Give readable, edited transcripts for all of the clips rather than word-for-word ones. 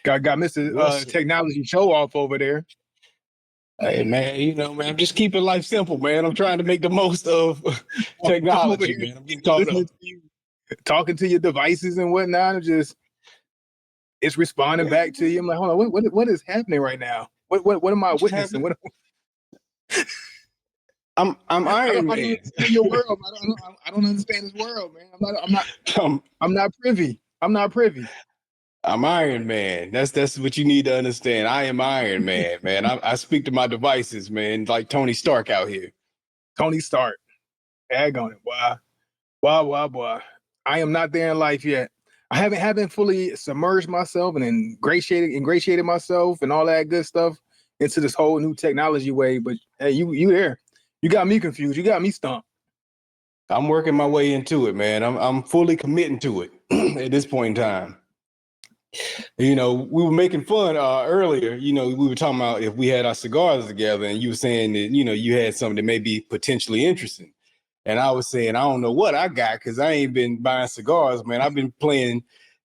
Got Mr. Technology Show Off over there. Hey man, man, I'm just keeping life simple, man. I'm trying to make the most of technology, man. I'm getting caught up. Talking to your devices and whatnot, it's responding back to you. I'm like, hold on, what is happening right now? What am I witnessing? I'm Iron Man. I don't understand your world. I don't understand this world, man. I'm not privy. I'm Iron Man. That's what you need to understand. I am Iron Man, man. I speak to my devices, man, like Tony Stark out here. Tony Stark. Ag on it. Boy. I am not there in life yet. I haven't fully submerged myself and ingratiated myself and all that good stuff into this whole new technology way. But hey, you there. You got me confused. You got me stumped. I'm working my way into it, man. I'm fully committing to it at this point in time. We were making fun earlier. We were talking about if we had our cigars together, and you were saying that you had something that may be potentially interesting, and I was saying I don't know what I got because I ain't been buying cigars, man. I've been playing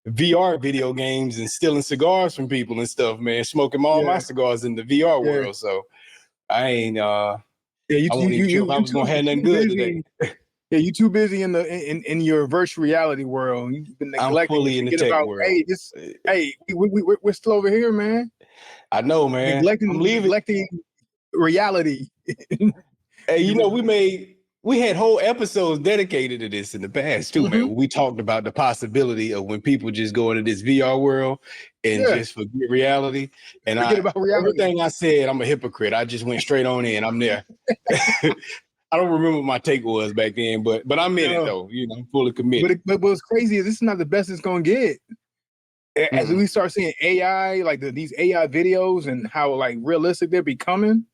VR video games and stealing cigars from people and stuff, man. Smoking all my cigars in the VR world, so I ain't. I wasn't even sure if I was gonna have nothing good today. Yeah, you too busy in your virtual reality world. You've been neglecting. I'm fully in the tech world. We're still over here, man. I know, man. Neglecting reality. Hey, we had whole episodes dedicated to this in the past too, man. We talked about the possibility of when people just go into this VR world and just forget reality. And everything I said, I'm a hypocrite. I just went straight on in. I'm there. I don't remember what my take was back then, but I'm in it though. I'm fully committed. But what's crazy is this is not the best it's gonna get. As we start seeing AI, like these AI videos and how like realistic they're becoming,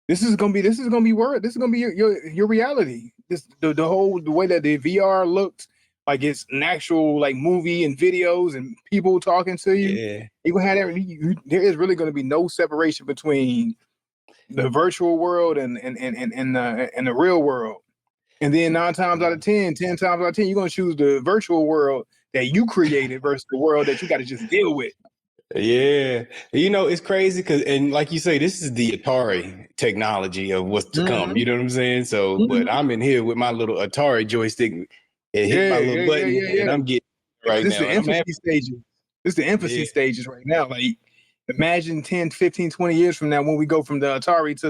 this is gonna be your reality. The way that the VR looks like it's an actual like movie and videos and people talking to you. Yeah, you're gonna have there is really gonna be no separation between the virtual world and the real world. And then 10 times out of 10, you're gonna choose the virtual world that you created versus the world that you got to just deal with. Yeah, it's crazy and like you say, this is the Atari technology of what's to come. You know what I'm saying? So, but I'm in here with my little Atari joystick and hit my little button, and I'm getting right now. This is the infancy stages right now. Like, imagine 10, 15, 20 years from now when we go from the Atari to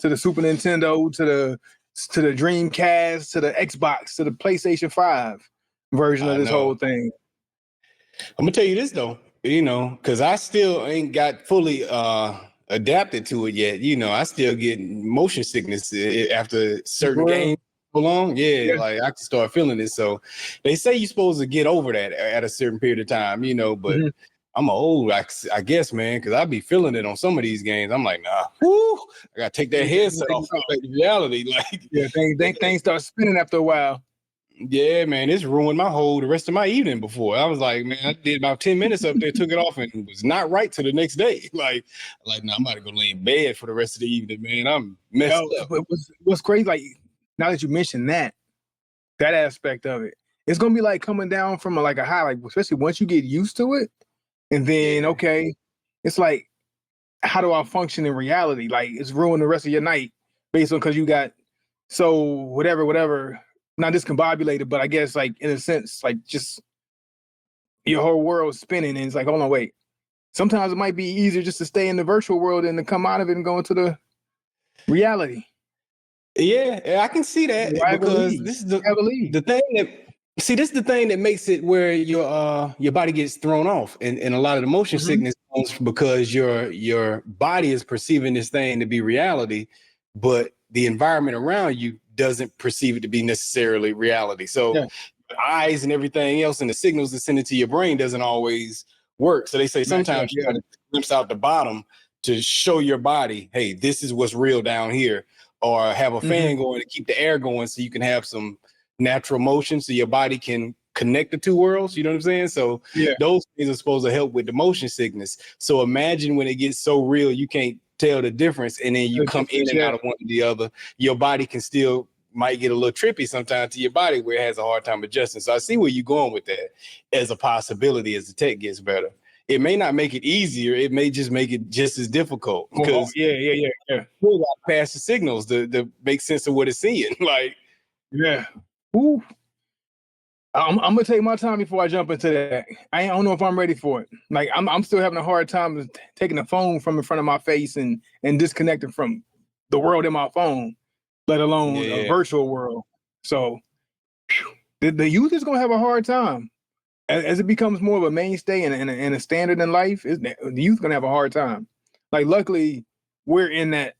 the Super Nintendo to the Dreamcast to the Xbox to the PlayStation 5 version of this whole thing. I'm gonna tell you this though, because I still ain't got fully adapted to it yet. I still get motion sickness after certain games belong. Like I can start feeling it. So they say you're supposed to get over that at a certain period of time, but I'm old, I guess, man, because I be feeling it on some of these games. I'm like, nah, I gotta take that headset off like reality. Like, things start spinning after a while. Yeah, man, it's ruined the rest of my evening before. I was like, man, I did about 10 minutes up there, took it off, and was not right to the next day. Like, nah, I'm about to go lay in bed for the rest of the evening, man. I'm messed up. But what's crazy, like, now that you mentioned that aspect of it, it's gonna be like coming down from a high, like, especially once you get used to it. And then, it's like, how do I function in reality? Like, it's ruined the rest of your night based on because you got whatever, not discombobulated, but I guess, like, in a sense, like, just your whole world spinning. And it's like, hold on, wait. Sometimes it might be easier just to stay in the virtual world than to come out of it and go into the reality. Yeah, I can see that because this is the thing that. See, this is the thing that makes it where your body gets thrown off, and a lot of the motion sickness comes because your body is perceiving this thing to be reality, but the environment around you doesn't perceive it to be necessarily reality. So your eyes and everything else and the signals that send it to your brain doesn't always work. So they say sometimes you got to glimpse out the bottom to show your body, hey, this is what's real down here, or have a fan going to keep the air going so you can have some natural motion so your body can connect the two worlds. You know what I'm saying? So those things are supposed to help with the motion sickness. So imagine when it gets so real you can't tell the difference, and then you come in and out of one or the other. Your body might get a little trippy sometimes to your body where it has a hard time adjusting. So I see where you're going with that as a possibility as the tech gets better. It may not make it easier. It may just make it just as difficult because you got to pass the signals to make sense of what it's seeing. Like, yeah. Ooh. I'm gonna take my time before I jump into that. I don't know if I'm ready for it. Like I'm still having a hard time taking the phone from in front of my face and disconnecting from the world in my phone, let alone a virtual world. So the youth is gonna have a hard time as it becomes more of a mainstay and a standard in life. The youth gonna have a hard time. Like luckily we're in that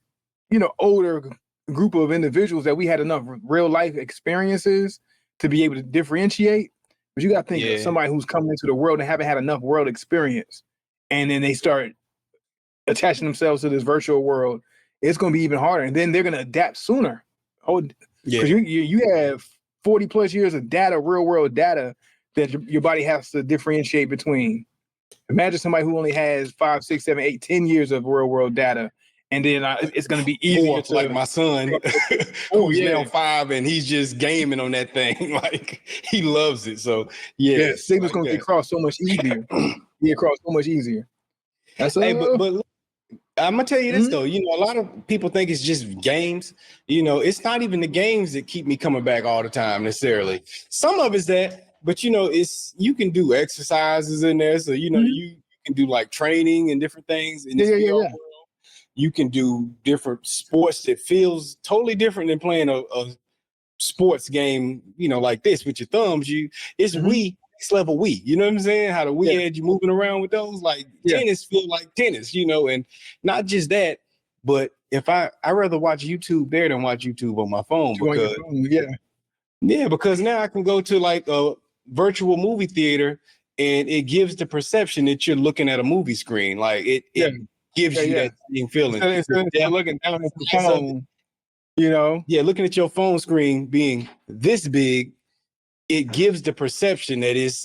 older group of individuals that we had enough real life experiences to be able to differentiate. But you got to think of somebody who's coming into the world and haven't had enough world experience, and then they start attaching themselves to this virtual world. It's going to be even harder, and then they're going to adapt sooner. Oh, because you have 40 plus years of data, real world data that your body has to differentiate between. Imagine somebody who only has 5, 6, 7, 8, 10 years of real world data. And then it's going to be easier to, like my son, who's now 5, and he's just gaming on that thing. Like he loves it. So signals going to get crossed so much easier. That's but look, I'm gonna tell you this though. A lot of people think it's just games. It's not even the games that keep me coming back all the time necessarily. Some of it's that, but it's you can do exercises in there. So you can do like training and different things in this world. You can do different sports that feels totally different than playing a sports game, like this with your thumbs. It's Wii, next level Wii. You know what I'm saying? How the Wii had you moving around with those, like tennis feel like tennis, and not just that, but if I rather watch YouTube there than watch YouTube on my phone because because now I can go to like a virtual movie theater and it gives the perception that you're looking at a movie screen. Like it gives you that same feeling. Instead of looking down at the phone, looking at your phone screen being this big, it gives the perception that it's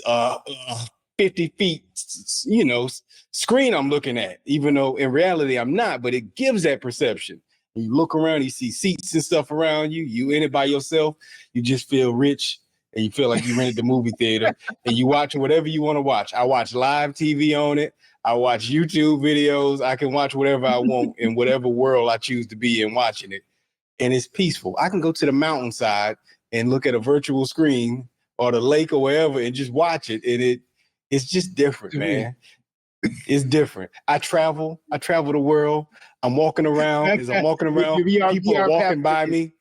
50 feet, screen I'm looking at, even though in reality I'm not, but it gives that perception. You look around, you see seats and stuff around you, you in it by yourself, you just feel rich and you feel like you rented the movie theater and you watch whatever you want to watch. I watch live TV on it. I watch YouTube videos. I can watch whatever I want in whatever world I choose to be in watching it. And it's peaceful. I can go to the mountainside and look at a virtual screen or the lake or wherever and just watch it. And it's just different, man. It's different. I travel the world. I'm walking around. As I'm walking around, people are walking by me.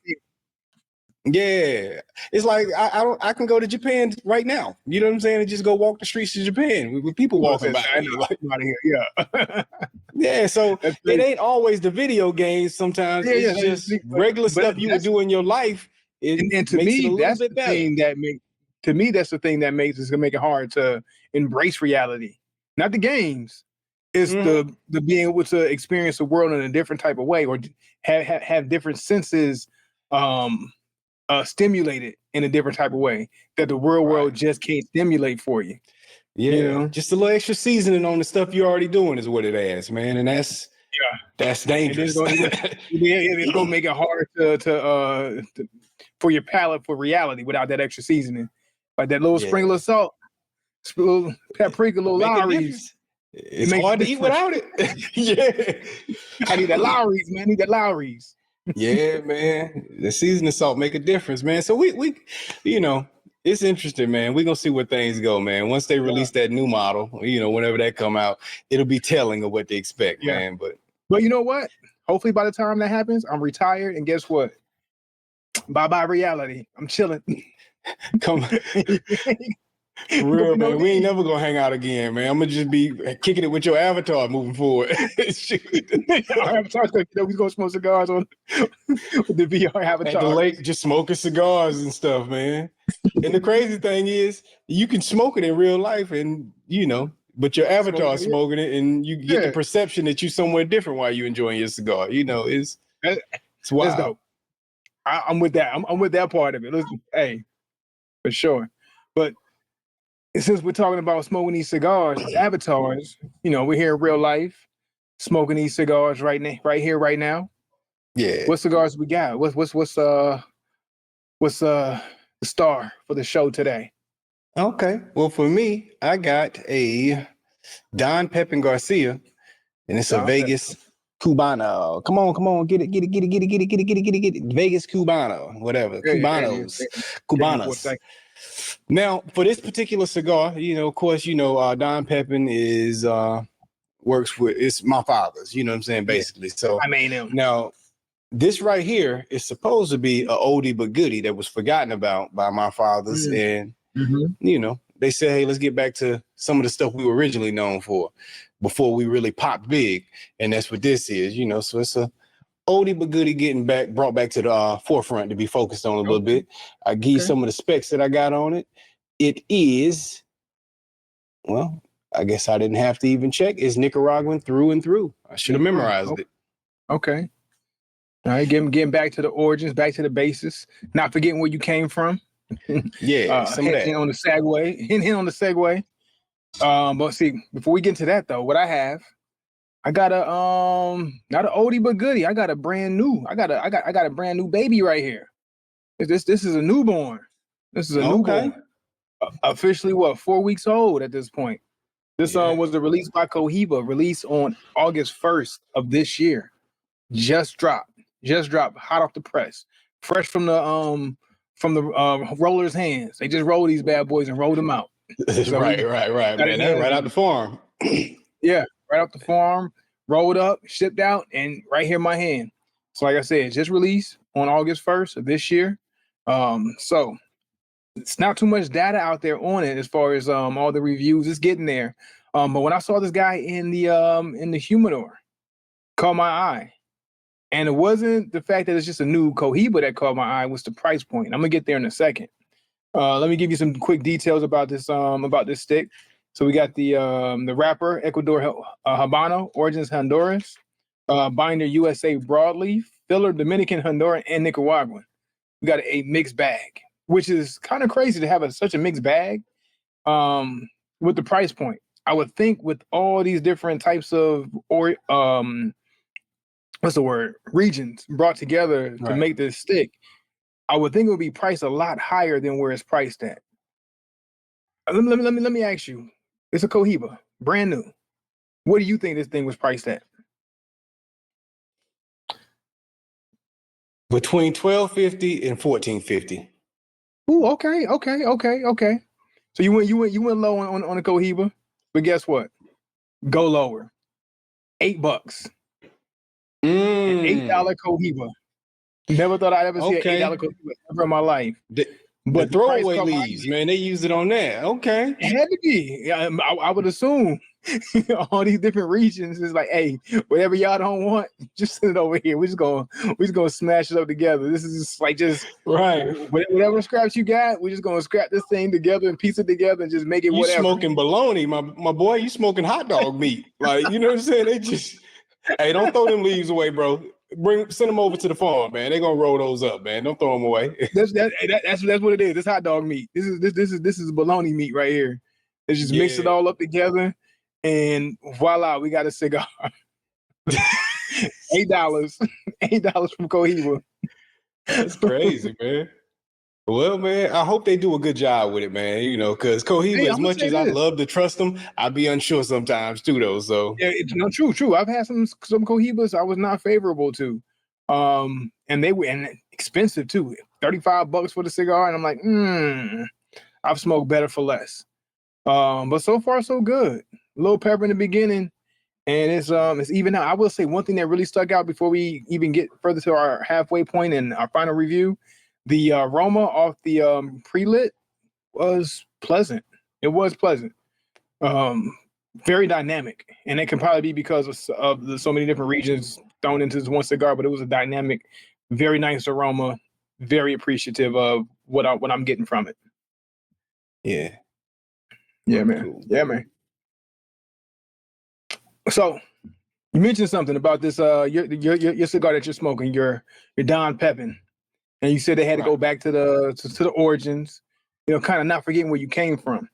Yeah, it's like I can go to Japan right now. You know what I'm saying? And just go walk the streets of Japan with people walking by. Yeah. So it ain't always the video games. Sometimes it's just regular stuff you would do in your life. And to me, that's the thing that makes. To me, that's the thing that makes it's gonna make it hard to embrace reality. Not the games. It's the being able to experience the world in a different type of way, or have different senses. Stimulated in a different type of way that the real world just can't stimulate for you. Yeah, just a little extra seasoning on the stuff you're already doing is what it adds, man, and that's dangerous. It's gonna make it hard to for your palate for reality without that extra seasoning, like that little sprinkle of salt, little paprika, little Lowry's. It's hard to eat without it. I need that Lowry's, man. I need that Lowry's. Yeah, man. The seasoning salt make a difference, man. So we it's interesting, man. We're gonna see where things go, man. Once they release that new model, whenever that come out, it'll be telling of what they expect, man. But you know what? Hopefully by the time that happens, I'm retired, and guess what? Bye reality. I'm chilling. Come for real, man. We ain't never gonna hang out again, man. I'm gonna just be kicking it with your avatar moving forward. Our avatar's we gonna smoke cigars on with the VR avatar at the lake, just smoking cigars and stuff, man. And the crazy thing is, you can smoke it in real life, and but your avatar smoking it, and you get the perception that you're somewhere different while you're enjoying your cigar. It's wild. That's dope. I'm with that. I'm with that part of it. Listen, hey, for sure. But since we're talking about smoking these cigars, avatars, we're here in real life. smoking these cigars right here, right now. Yeah. What cigars we got? What's the star for the show today? Okay. Well, for me, I got a Don Pepin Garcia, and it's a Vegas Cubana. Come on, get it. Vegas Cubana, whatever. Cubanas. Now, for this particular cigar, of course, Don Pepin is works with, it's my father's, you know what I'm saying, basically. So I made him. Now, this right here is supposed to be a oldie but goodie that was forgotten about by my fathers. And, they said, hey, let's get back to some of the stuff we were originally known for before we really popped big. And that's what this is, so it's a oldie but goodie getting brought back to the forefront to be focused on a little bit. I give you some of the specs that I got on it. It is, well, I guess I didn't have to even check. It's Nicaraguan through and through. I should have memorized it. Okay. All right, getting back to the origins, back to the basis, not forgetting where you came from. Yeah, some of that. On the segue. But see, before we get into that though, what I got a not an oldie but goodie. I got a brand new. I got a brand new baby right here. This is a newborn. This is a newborn. Officially 4 weeks old at this point. This was the release by Cohiba, released on August 1st of this year. Just dropped, hot off the press, fresh from the rollers' hands. They just rolled these bad boys and rolled them out. So right, man. That's right out the farm. Yeah, right out the farm, rolled up, shipped out, and right here in my hand. So like I said, just released on August 1st of this year. So it's not too much data out there on it as far as all the reviews. It's getting there. But when I saw this guy in the humidor, caught my eye. And it wasn't the fact that it's just a new Cohiba that caught my eye, it was the price point. I'm gonna get there in a second. Let me give you some quick details about this stick. So we got the wrapper, Ecuador Habano, origins Honduras, binder USA broadleaf, filler Dominican, Honduran, and Nicaraguan. We got a mixed bag, which is kind of crazy to have such a mixed bag with the price point. I would think with all these different types of regions brought together to make this stick, I would think it would be priced a lot higher than where it's priced at. Let me ask you. It's a Cohiba, brand new. What do you think this thing was priced at? Between $12.50 and $14.50. Ooh, okay. So you went low on a Cohiba, but guess what? Go lower. $8. An $8 Cohiba. Never thought I'd ever see an $8 Cohiba ever in my life. But throwaway leaves, man, they use it on that. Okay. It had to be. I would assume all these different regions is like, hey, whatever y'all don't want, just send it over here. We're just gonna smash it up together. This is just right. Whatever scraps you got, we're just gonna scrap this thing together and piece it together and just make it whatever. You smoking bologna, my boy. You smoking hot dog meat. Like, you know what I'm saying? They just, hey, don't throw them leaves away, bro. Send them over to the farm, man. They're gonna roll those up, man. Don't throw them away. That's what it is. This hot dog meat. This is bologna meat right here. It's just mix it all up together, and voila, we got a cigar. $8 from Cohiba. That's crazy, man. Well, man, I hope they do a good job with it, man. Because Cohiba, as much as I love to trust them, I'd be unsure sometimes too, though. So yeah, true. I've had some Cohibas I was not favorable to, and they were expensive too. $35 for the cigar, and I'm like, I've smoked better for less. But so far so good. A little pepper in the beginning, and it's even out. I will say one thing that really stuck out before we even get further to our halfway point and our final review. The aroma off the pre-lit was pleasant. It was pleasant. Very dynamic. And it can probably be because of so many different regions thrown into this one cigar, but it was a dynamic, very nice aroma, very appreciative of what I'm getting from it. Yeah. Yeah, man. Cool. Yeah, man. So you mentioned something about this your cigar that you're smoking, your Don Pepin. And you said they had to go back to the origins, kind of not forgetting where you came from.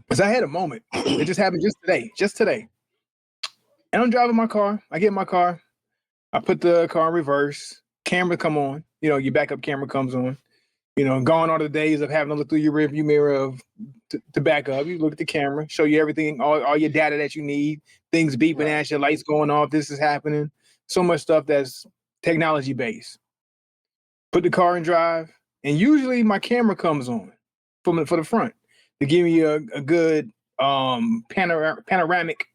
Because I had a moment. It just happened just today. And I'm driving my car. I get in my car. I put the car in reverse. Camera come on. You know, your backup camera comes on. You know, gone are the days of having to look through your rearview mirror to back up. You look at the camera, show you everything, all your data that you need, things beeping at you, lights going off, this is happening. So much stuff that's technology based. Put the car in drive, and usually my camera comes on for the front to give me a good panoramic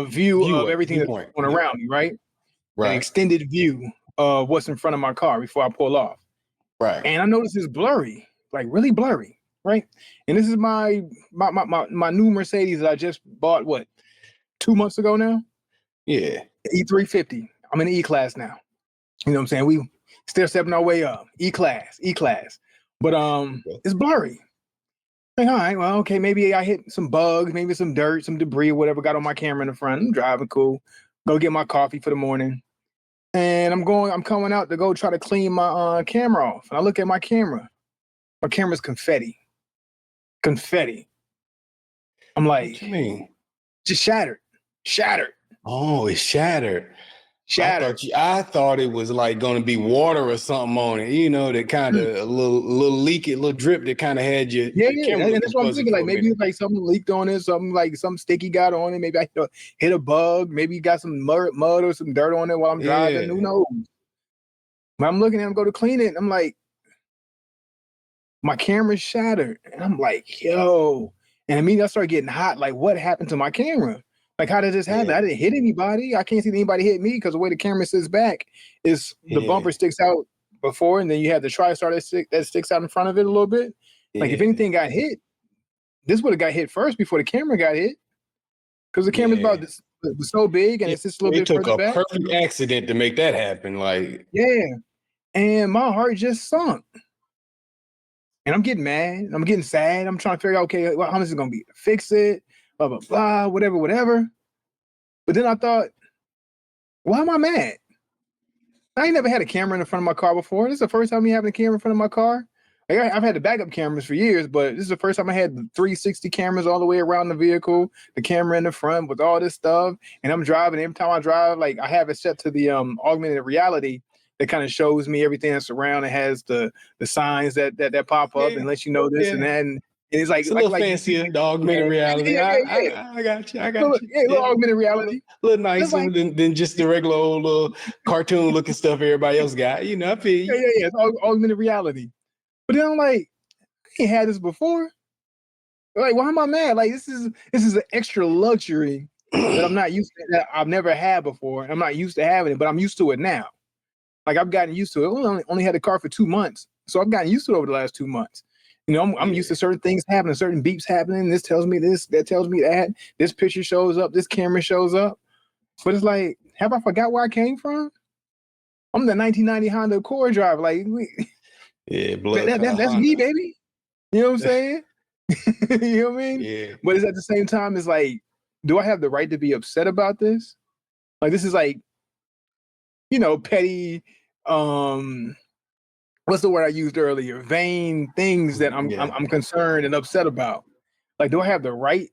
view of everything that's going around me, right? An extended view of what's in front of my car before I pull off. Right. And I noticed it's blurry, like really blurry, right? And this is my new Mercedes that I just bought, 2 months ago now? Yeah. E350. I'm in the E-Class now. You know what I'm saying? We still stepping our way up. E-Class. But it's blurry. Like, all right, well, okay, maybe I hit some bugs, maybe some dirt, some debris or whatever, got on my camera in the front. I'm driving cool. Go get my coffee for the morning. And I'm coming out to go try to clean my camera off. And I look at my camera. My camera's confetti. I'm like, what you mean? Just shattered. Oh, it's shattered. I thought it was like going to be water or something on it, you know, that kind of a little leak, a little drip that kind of had your camera. And that's what I'm thinking. Like maybe like something leaked on it, something sticky got on it. Maybe I hit a bug. Maybe you got some mud or some dirt on it while I'm driving. Who knows? When I'm looking at him go to clean it, and I'm like, my camera's shattered, and I'm like, yo. And immediately I start getting hot. Like, what happened to my camera? Like, how did this happen? I didn't hit anybody. I can't see anybody hit me because the way the camera sits back is the bumper sticks out before, and then you have the TriStar that sticks out in front of it a little bit. Like, if anything got hit, this would have got hit first before the camera got hit, because the camera's about this, was so big and it's just a little bit further back. It took a perfect accident to make that happen. Like, and my heart just sunk. And I'm getting mad. I'm getting sad. I'm trying to figure out, okay, well, how much is it going to be to fix it? Blah, blah, blah, whatever. But then I thought, why am I mad? I ain't never had a camera in the front of my car before. This is the first time me having a camera in front of my car. Like, I've had the backup cameras for years, but this is the first time I had the 360 cameras all the way around the vehicle, the camera in the front with all this stuff. And I'm driving. Every time I drive, like, I have it set to the augmented reality that kind of shows me everything that's around. It has the signs that pop up and lets you know this and that. And it's like, it's a little fancier, the augmented reality. I got you. Little augmented reality. A little nicer than just the regular old little cartoon looking stuff everybody else got. You know, I feel you. Yeah. It's augmented reality. But then I'm like, I ain't had this before. Like, why am I mad? Like, this is an extra luxury that I'm not used to, that I've never had before. I'm not used to having it, but I'm used to it now. Like, I've gotten used to it. I only had the car for 2 months, so I've gotten used to it over the last 2 months. You know, I'm used to certain things happening, certain beeps happening. This tells me this, that tells me that. This picture shows up, this camera shows up. But it's like, have I forgot where I came from? I'm the 1990 Honda Accord driver. Like, that's me, baby. You know what I'm saying? You know what I mean? Yeah. But it's at the same time, it's like, do I have the right to be upset about this? Like, this is like, you know, petty, what's the word I used earlier? Vain things that I'm concerned and upset about. Like, do I have the right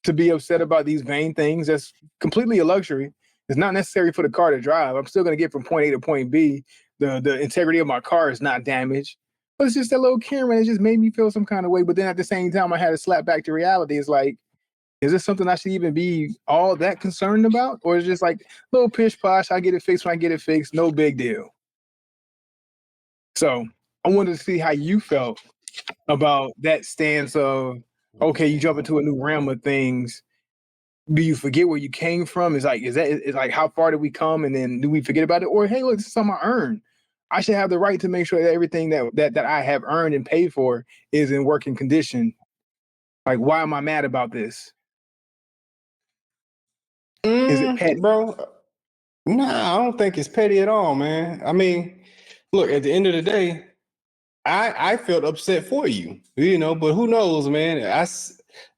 to be upset about these vain things? That's completely a luxury. It's not necessary for the car to drive. I'm still going to get from point A to point B. The integrity of my car is not damaged. But it's just that little camera that just made me feel some kind of way. But then at the same time, I had to slap back to reality. It's like, is this something I should even be all that concerned about? Or is it just like little pish posh, I get it fixed when I get it fixed, no big deal. So I wanted to see how you felt about that stance of, okay, you jump into a new realm of things. Do you forget where you came from? Is like how far did we come? And then do we forget about it? Or, hey, look, this is something I earned. I should have the right to make sure that everything that I have earned and paid for is in working condition. Like, why am I mad about this? Is it petty? Bro? Nah, I don't think it's petty at all, man. I mean, look, at the end of the day, I felt upset for you, you know, but who knows, man?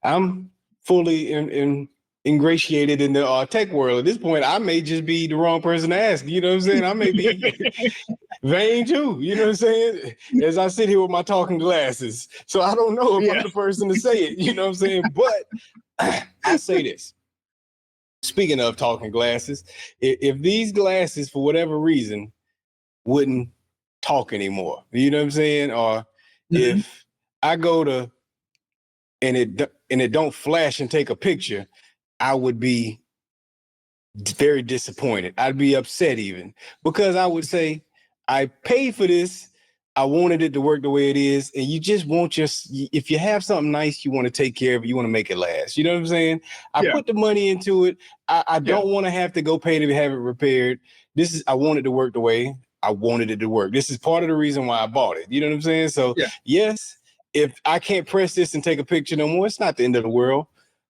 I'm fully ingratiated in the tech world. At this point, I may just be the wrong person to ask. You know what I'm saying? I may be Vain too. You know what I'm saying? As I sit here with my talking glasses. So I don't know if I'm the person to say it. You know what I'm saying? But I'll say this. Speaking of talking glasses, if these glasses, for whatever reason, wouldn't talk anymore, you know what I'm saying? Or if I go to and it don't flash and take a picture, I would be very disappointed. I'd be upset even, because I would say, I paid for this. I wanted it to work the way it is. And you just want if you have something nice, you want to take care of it. You want to make it last. You know what I'm saying? I put the money into it. I don't want to have to go pay to have it repaired. I want it to work the way I wanted it to work. This is part of the reason why I bought it. You know what I'm saying? So yes, if I can't press this and take a picture no more, it's not the end of the world,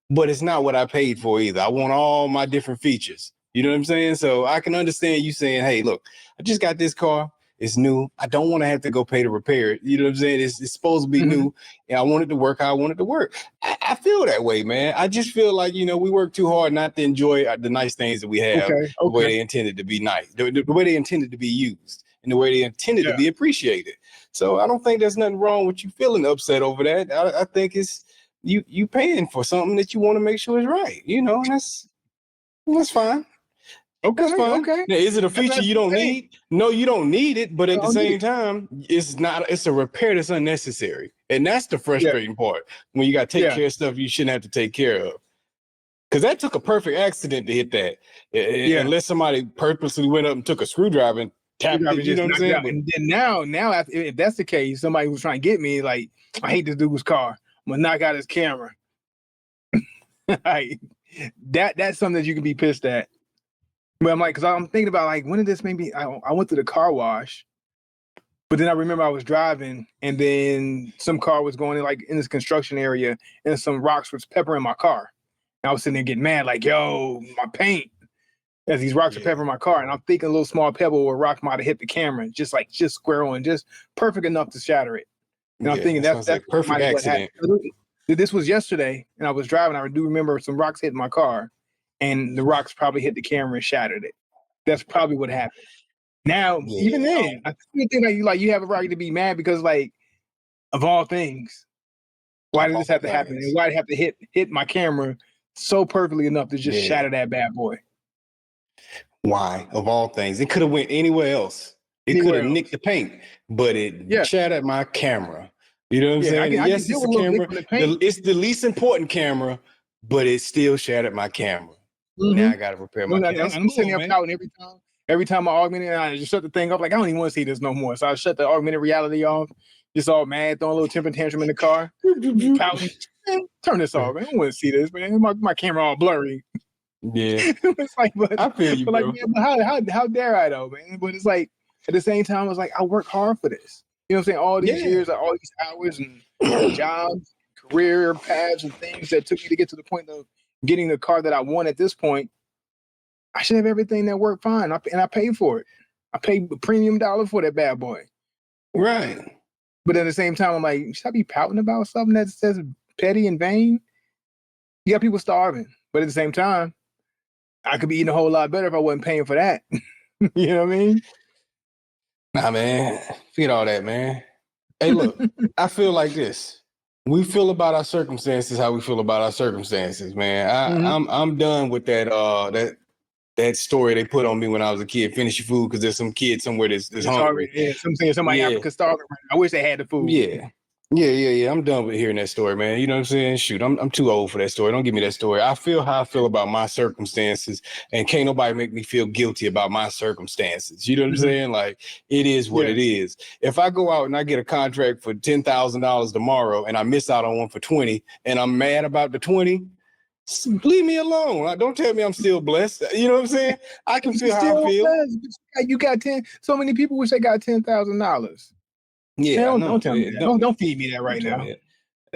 but it's not what I paid for either. I want all my different features. You know what I'm saying? So I can understand you saying, hey, look, I just got this car. It's new. I don't want to have to go pay to repair it. You know what I'm saying? It's supposed to be new. And I want it to work how I want it to work. I feel that way, man. I just feel like, we work too hard not to enjoy the nice things that we have the way they intended to be nice, the way they intended to be used, and the way they intended to be appreciated. So I don't think there's nothing wrong with you feeling upset over that. I think it's you paying for something that you want to make sure is right. And that's fine. Okay. Now, is it a feature you don't need? No, you don't need it. But at the same time, it's a repair that's unnecessary. And that's the frustrating part. When you got to take care of stuff you shouldn't have to take care of. Because that took a perfect accident to hit that. Unless somebody purposely went up and took a screwdriver and tapped it. You know what I'm saying? And then now, if that's the case, somebody was trying to get me, like, I hate this dude's car. I'm going to knock out his camera. Like, that's something that you can be pissed at. But I'm like, because I'm thinking about, like, when did this maybe, I went to the car wash, but then I remember I was driving, and then some car was going in this construction area, and some rocks was peppering my car. And I was sitting there getting mad, like, yo, my paint, as these rocks are peppering my car. And I'm thinking a little small pebble or rock might have hit the camera, just square on, just perfect enough to shatter it. And I'm thinking that's perfect accident. This was yesterday, and I was driving. I do remember some rocks hitting my car, and the rocks probably hit the camera and shattered it. That's probably what happened. Now, even then, I think you have a right to be mad because, like, of all things, why did this have to happen? And why did it have to hit my camera so perfectly enough to just shatter that bad boy? Why, of all things? It could have went anywhere else. It could have nicked the paint, but it shattered my camera. You know what I'm saying? Yes, it's a camera. It's the least important camera, but it still shattered my camera. Now I got to repair my camera. I'm sitting there pouting every time I augmented, I just shut the thing off. Like, I don't even want to see this no more. So I shut the augmented reality off. Just all mad, throwing a little temper tantrum in the car. Pouting. Man, turn this off, man. I don't want to see this, man. My camera all blurry. Yeah. It's like, but I feel you, but bro. Like, man, how dare I though, man? But it's like, at the same time, I was like, I work hard for this. You know what I'm saying? All these years, all these hours and jobs, career paths and things that took me to get to the point of getting the car that I want at this point. I should have everything that worked fine. And I paid for it. I paid a premium dollar for that bad boy. Right. But at the same time, I'm like, should I be pouting about something that says petty and vain? You got people starving. But at the same time, I could be eating a whole lot better if I wasn't paying for that. You know what I mean? Nah, man. Forget all that, man. Hey, look, I feel like this. We feel about our circumstances how we feel about our circumstances, man. I'm done with that story they put on me when I was a kid. Finish your food because there's some kid somewhere that's hungry. Somebody Africa starving. I wish they had the food. Yeah. I'm done with hearing that story, man. You know what I'm saying? Shoot, I'm too old for that story. Don't give me that story. I feel how I feel about my circumstances, and can't nobody make me feel guilty about my circumstances. You know what I'm saying? Like, it is what it is. If I go out and I get a contract for $10,000 tomorrow and I miss out on one for 20 and I'm mad about the 20, leave me alone. Don't tell me I'm still blessed. You know what I'm saying? I can feel how I feel. Blessed. You got 10. So many people wish they got $10,000. Yeah, don't tell me that. Don't feed me that right now.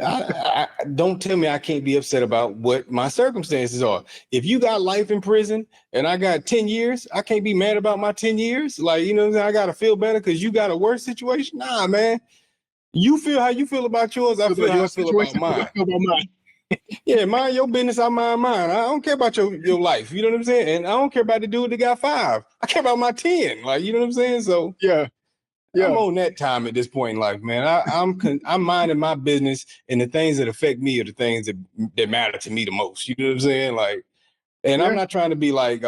I don't tell me I can't be upset about what my circumstances are. If you got life in prison and I got 10 years, I can't be mad about my 10 years. Like, you know what I'm saying? I got to feel better because you got a worse situation. Nah, man. You feel how you feel about yours. I feel how I feel about mine. Yeah, mind your business, I mind mine. I don't care about your life. You know what I'm saying? And I don't care about the dude that got 5. I care about my 10. Like, you know what I'm saying? So yeah. I'm on that time at this point in life, man. I'm minding my business, and the things that affect me are the things that matter to me the most. You know what I'm saying? Like, and I'm not trying to be like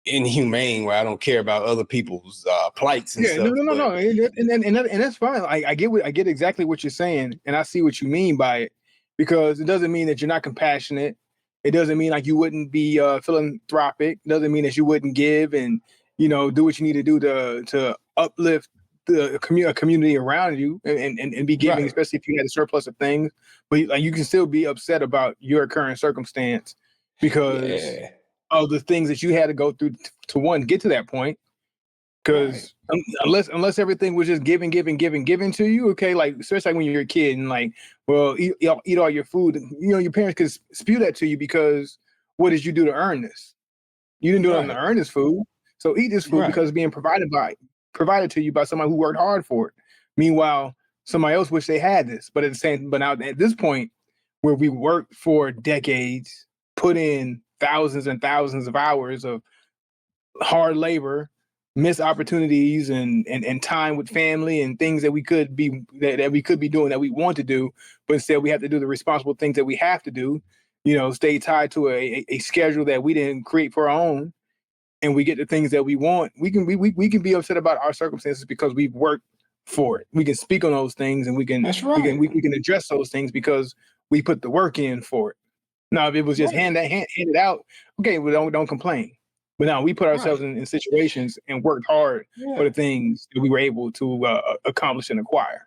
inhumane where I don't care about other people's plights and stuff. No, and that's fine. I get exactly what you're saying, and I see what you mean by it, because it doesn't mean that you're not compassionate. It doesn't mean like you wouldn't be philanthropic. It doesn't mean that you wouldn't give and do what you need to do to uplift the community around you and be giving, especially if you had a surplus of things. But like, you can still be upset about your current circumstance because of the things that you had to go through to get to that point. Because unless everything was just given to you, okay, like especially when you're a kid and like, well, eat all your food. Your parents could spew that to you because what did you do to earn this? You didn't do it to earn this food, so eat this food because it's being provided to you by somebody who worked hard for it. Meanwhile, somebody else wish they had this, but now at this point where we worked for decades, put in thousands and thousands of hours of hard labor, missed opportunities and time with family and things that we could be doing that we want to do, but instead we have to do the responsible things that we have to do, stay tied to a schedule that we didn't create for our own, and we get the things that we want. We can be upset about our circumstances because we've worked for it. We can speak on those things and we can address those things because we put the work in for it. Now, if it was just handed out, okay, well, don't complain. But now we put ourselves in situations and worked hard for the things that we were able to accomplish and acquire.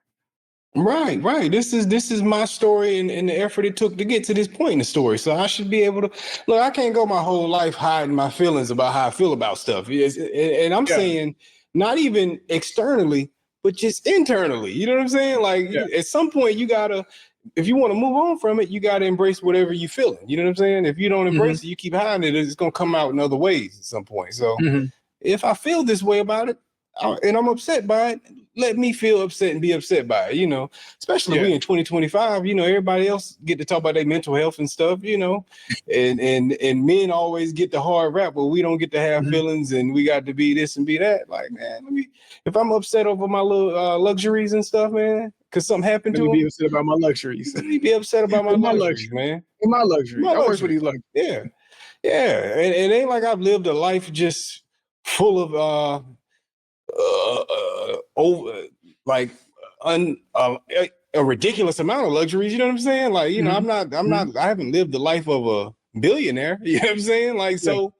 Right. This is my story and the effort it took to get to this point in the story. So I should be able to look. I can't go my whole life hiding my feelings about how I feel about stuff. And I'm saying not even externally, but just internally. You know what I'm saying? Like at some point you gotta. If you want to move on from it, you got to embrace whatever you're feeling. You know what I'm saying? If you don't embrace it, you keep hiding it, it's going to come out in other ways at some point. So if I feel this way about it and I'm upset by it, let me feel upset and be upset by it, especially we in 2025, everybody else get to talk about their mental health and stuff, and men always get the hard rap, but we don't get to have feelings and we got to be this and be that. Like, man, if I'm upset over my little luxuries and stuff, man, because something happened to me. Be upset about my luxuries. Let me be upset about my luxuries, man. My luxury. I work for these luxuries. Yeah. And it ain't like I've lived a life just full of a ridiculous amount of luxuries. You know what I'm saying? Like, I haven't lived the life of a billionaire. You know what I'm saying? Like, so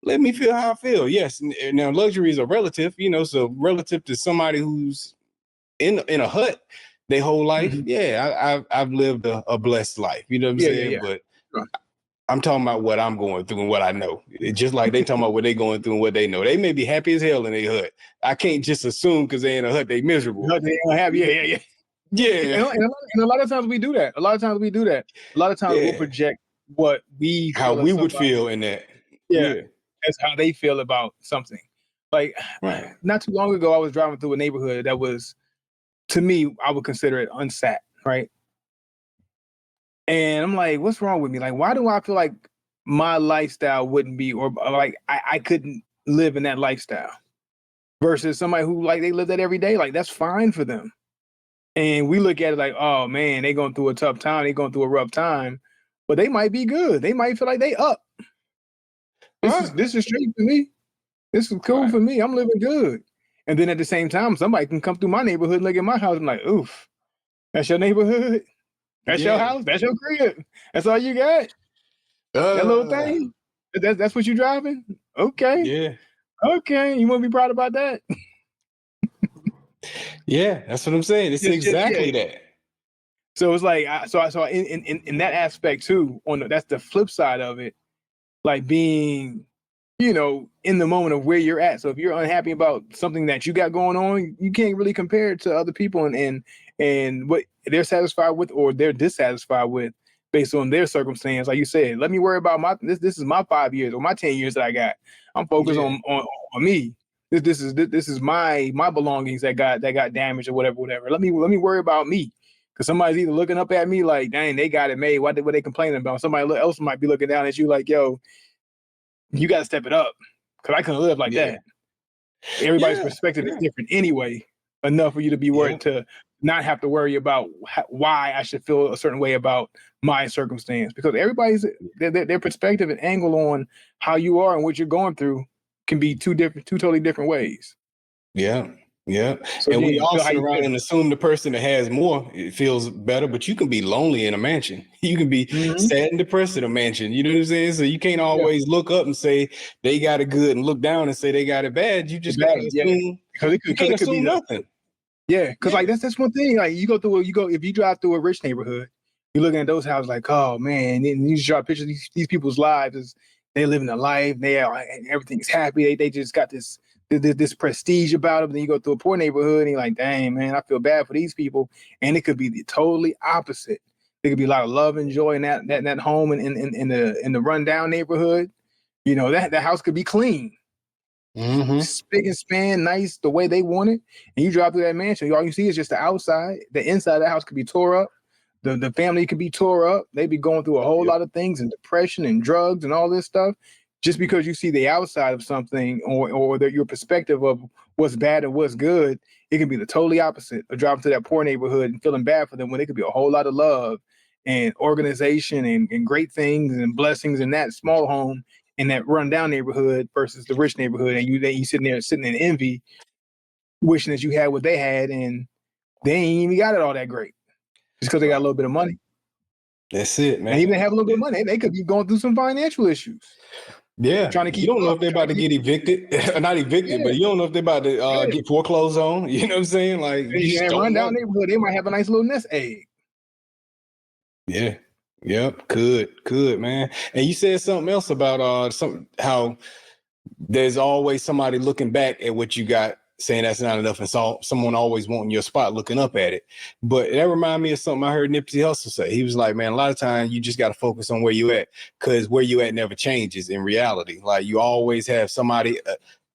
let me feel how I feel. Yes. Now luxuries are relative, so relative to somebody who's in a hut their whole life. I've lived a blessed life. You know what I'm saying? But I'm talking about what I'm going through and what I know. It's just like they talking about what they going through and what they know. They may be happy as hell in their hut. I can't just assume because they in a hut they miserable. They don't have And a lot of times we do that. A lot of times we'll project how we would feel in that. That's how they feel about something. Like not too long ago, I was driving through a neighborhood that was, to me, I would consider it unsat, right? And I'm like, what's wrong with me? Like, why do I feel like my lifestyle wouldn't be, or like I couldn't live in that lifestyle versus somebody who like they live that every day? Like, that's fine for them. And we look at it like, oh man, they going through a tough time, they going through a rough time, but they might be good. They might feel like they up. This is straight for me. This is cool for me. I'm living good. And then at the same time, somebody can come through my neighborhood and look at my house and like, oof, that's your neighborhood? That's your house? That's your crib? That's all you got? That little thing? That's what you driving? Okay. Yeah. Okay. You want to be proud about that? Yeah, that's what I'm saying. It's exactly that. So it's like, so in that aspect too, that's the flip side of it, like being, in the moment of where you're at. So if you're unhappy about something that you got going on, you can't really compare it to other people and what they're satisfied with or they're dissatisfied with based on their circumstance. Like you said, let me worry about this is my 5 years or my 10 years that I got. I'm focused on me. This is my belongings that got damaged or whatever. Let me worry about me. Because somebody's either looking up at me like, dang, they got it made. What they complaining about? Somebody else might be looking down at you like, yo, you got to step it up. Because I couldn't live like that. Everybody's perspective is different anyway, enough for you to be worried to not have to worry about why I should feel a certain way about my circumstance, because everybody's their perspective and angle on how you are and what you're going through can be two totally different ways. Yeah. Yeah. So and we all feel sit around and assume the person that has more, it feels better, but you can be lonely in a mansion. You can be sad and depressed in a mansion. You know what I'm saying? So you can't always look up and say they got it good and look down and say they got it bad. You just gotta assume, because it could assume be nothing. Because like that's one thing. Like if you drive through a rich neighborhood, you're looking at those houses like, oh man, and you just draw pictures of these people's lives as they living a life, and everything's happy. They just got this prestige about them. Then you go through a poor neighborhood and you're like, dang man, I feel bad for these people. And it could be the totally opposite. There could be a lot of love and joy in that home and in the rundown neighborhood. You know, that house could be clean. Spick and span, nice the way they want it. And you drive through that mansion, all you see is just the outside. The inside of the house could be tore up. The family could be tore up. They'd be going through a whole lot of things and depression and drugs and all this stuff. Just because you see the outside of something or your perspective of what's bad and what's good, it can be the totally opposite of driving to that poor neighborhood and feeling bad for them when it could be a whole lot of love and organization and great things and blessings in that small home in that rundown neighborhood versus the rich neighborhood. And you sitting in envy, wishing that you had what they had, and they ain't even got it all that great just because they got a little bit of money. That's it, man. And even have a little bit of money, they could be going through some financial issues. Yeah, trying to keep. You don't know if they're about to get evicted, not evicted, but you don't know if they're about to get foreclosed on. You know what I'm saying? Like, you just don't know. Neighborhood, they might have a nice little nest egg. Yeah. Yep. Good, man. And you said something else about how there's always somebody looking back at what you got, saying that's not enough, and someone always wanting your spot, looking up at it. But that reminded me of something I heard Nipsey Hussle say. He was like, man, a lot of times you just got to focus on where you at, because where you at never changes in reality. Like, you always have somebody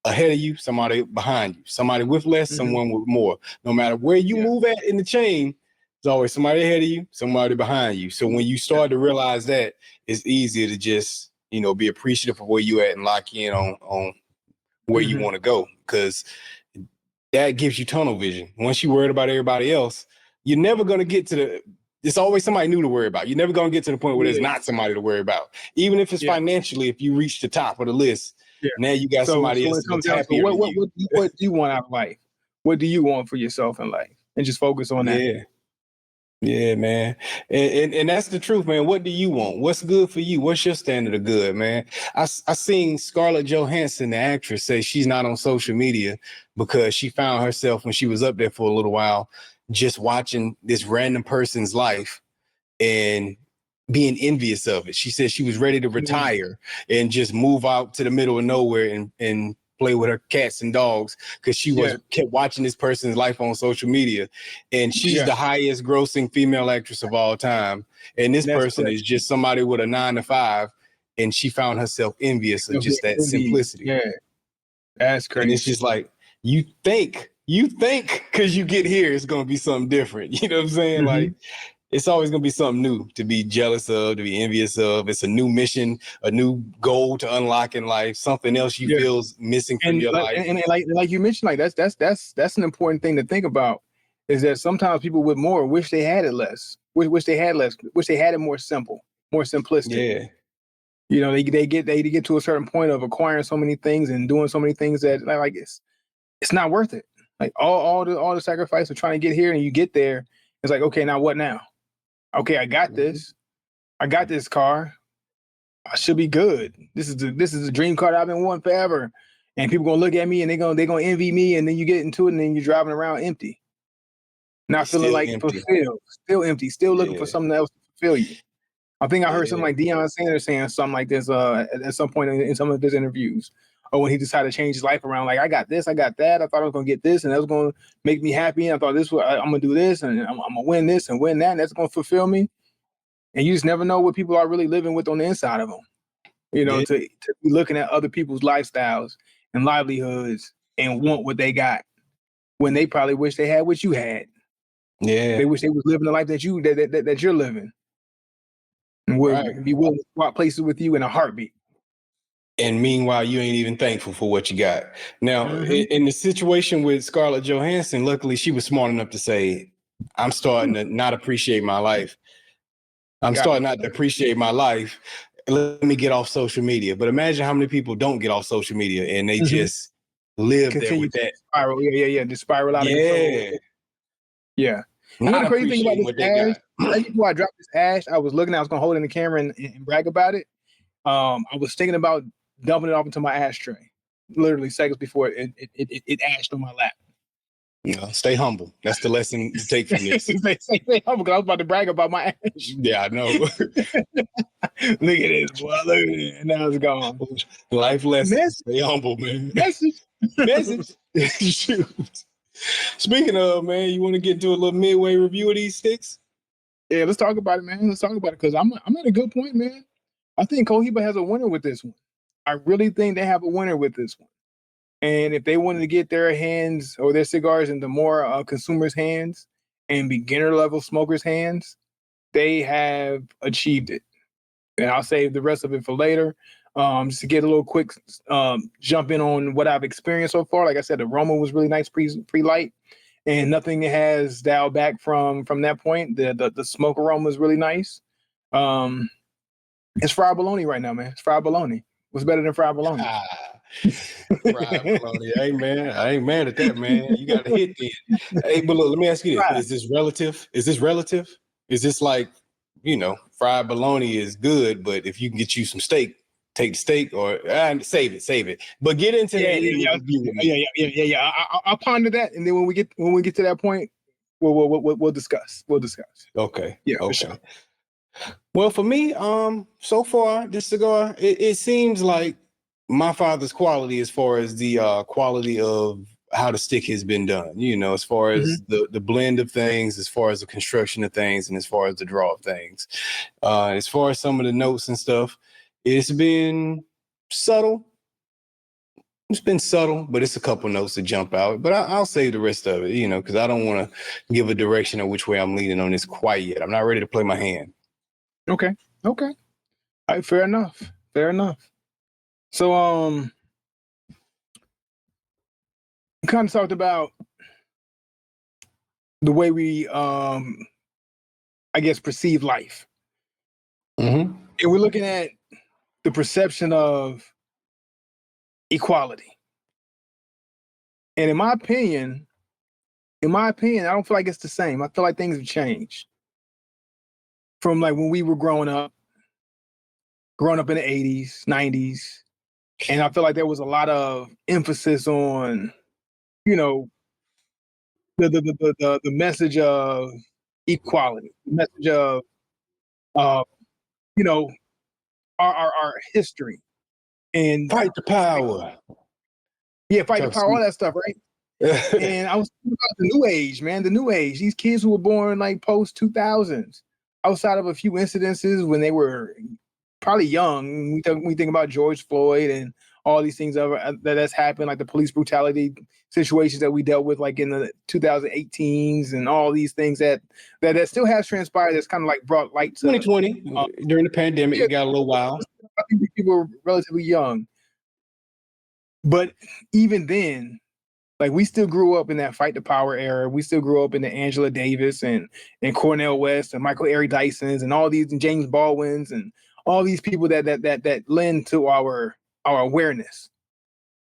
ahead of you, somebody behind you, somebody with less, someone with more. No matter where you move at in the chain, there's always somebody ahead of you, somebody behind you. So when you start to realize that, it's easier to just, be appreciative of where you at and lock in on where you want to go, because that gives you tunnel vision. Once you're worried about everybody else, you're never going to get to there's always somebody new to worry about. You're never going to get to the point where there's not somebody to worry about. Even if it's financially, if you reach the top of the list, now you got somebody else that's happier than you. What do you want out of life? What do you want for yourself in life? And just focus on that. Yeah, man. And that's the truth, man. What do you want? What's good for you? What's your standard of good, man? I seen Scarlett Johansson, the actress, say she's not on social media because she found herself, when she was up there for a little while, just watching this random person's life and being envious of it. She said she was ready to retire and just move out to the middle of nowhere and play with her cats and dogs, because she kept watching this person's life on social media. And she's the highest grossing female actress of all time. And this person is just somebody with a 9-to-5, and she found herself envious of just that simplicity. Yeah, that's crazy. And it's just like, you think because you get here, it's going to be something different. You know what I'm saying? Like, it's always going to be something new to be jealous of, to be envious of. It's a new mission, a new goal to unlock in life, something else you feel's missing from your life. And like you mentioned, like that's an important thing to think about, is that sometimes people with more wish they had it less, wish they had it more simple, more simplistic. Yeah. They get to a certain point of acquiring so many things and doing so many things that like it's not worth it. Like all the sacrifice of trying to get here, and you get there, it's like, okay, now what now? Okay, I got this. I got this car. I should be good. This is the dream car that I've been wanting forever. And people gonna look at me and they're gonna envy me, and then you get into it and then you're driving around empty. Not feeling like fulfilled. Still empty. Still looking for something else to fulfill you. I think I heard something like Deion Sanders saying something like this at some point in some of his interviews. Or when he decided to change his life around, like, I got this, I got that. I thought I was gonna get this, and that was gonna make me happy. And I thought I'm gonna do this, and I'm gonna win this and win that, and that's gonna fulfill me. And you just never know what people are really living with on the inside of them. To be looking at other people's lifestyles and livelihoods and want what they got when they probably wish they had what you had. Yeah, they wish they was living the life that you're living, and would be willing to swap places with you in a heartbeat. And meanwhile, you ain't even thankful for what you got. Now, in the situation with Scarlett Johansson, luckily she was smart enough to say, I'm starting to not appreciate my life. I'm starting not to appreciate my life. Let me get off social media. But imagine how many people don't get off social media and they just live there with that. Spiral. Yeah. Just spiral out of control. Yeah. You know the crazy thing about this ash? Right before I dropped this ash, I was going to hold it in the camera and brag about it. I was thinking about dumping it off into my ashtray. Literally seconds before it ashed on my lap. You know, stay humble. That's the lesson to take from this. Stay humble, because I was about to brag about my ash. Yeah, I know. Look at this, boy. Look at it. And now it's gone. Life lesson. Stay humble, man. Message. Shoot. Speaking of, man, you want to get into a little midway review of these sticks? Yeah, let's talk about it, man. Let's talk about it, because I'm at a good point, man. I think Cohiba has a winner with this one. I really think they have a winner with this one. And if they wanted to get their hands or their cigars into more consumers' hands and beginner level smokers' hands, they have achieved it. And I'll save the rest of it for later. Just to get a little quick jump in on what I've experienced so far. Like I said, the aroma was really nice pre-light, and nothing has dialed back from that point. The smoke aroma is really nice. It's fried bologna right now, man. It's fried bologna. What's better than fried bologna? Fried bologna. Hey, man, I ain't mad at that, man. You got to hit then. Hey, but look, let me ask you this. Is this relative? Is this like, fried bologna is good, but if you can get you some steak, take the steak or save it. But get into that. Yeah. I'll ponder that, and then when we get to that point, we'll discuss. Okay. Yeah. Okay. For sure. Well, for me, so far this cigar, it seems like my father's quality as far as the quality of how the stick has been done, as far as the blend of things, as far as the construction of things, and as far as the draw of things. As far as some of the notes and stuff, it's been subtle. It's been subtle, but it's a couple notes that jump out. But I'll save the rest of it, because I don't want to give a direction of which way I'm leaning on this quite yet. I'm not ready to play my hand. Okay. All right, fair enough. So, we kind of talked about the way we, I guess, perceive life. Mm-hmm. And we're looking at the perception of equality. And in my opinion, I don't feel like it's the same. I feel like things have changed from like when we were growing up in the 80s, 90s. And I feel like there was a lot of emphasis on, the message of equality, the message of, our history. And fight the power. Yeah, fight the power, all that stuff, right? And I was thinking about the new age, man, these kids who were born like post 2000s, outside of a few incidences when they were probably young. We think about George Floyd and all these things that's happened, like the police brutality situations that we dealt with like in the 2018s and all these things that still has transpired, that's kind of like brought light to 2020 during the pandemic. It got a little wild. I think people were relatively young. But even then, like, we still grew up in that fight the power era. We still grew up in the Angela Davis and Cornel West and Michael Airy Dysons and all these, and James Baldwins and all these people that lend to our awareness.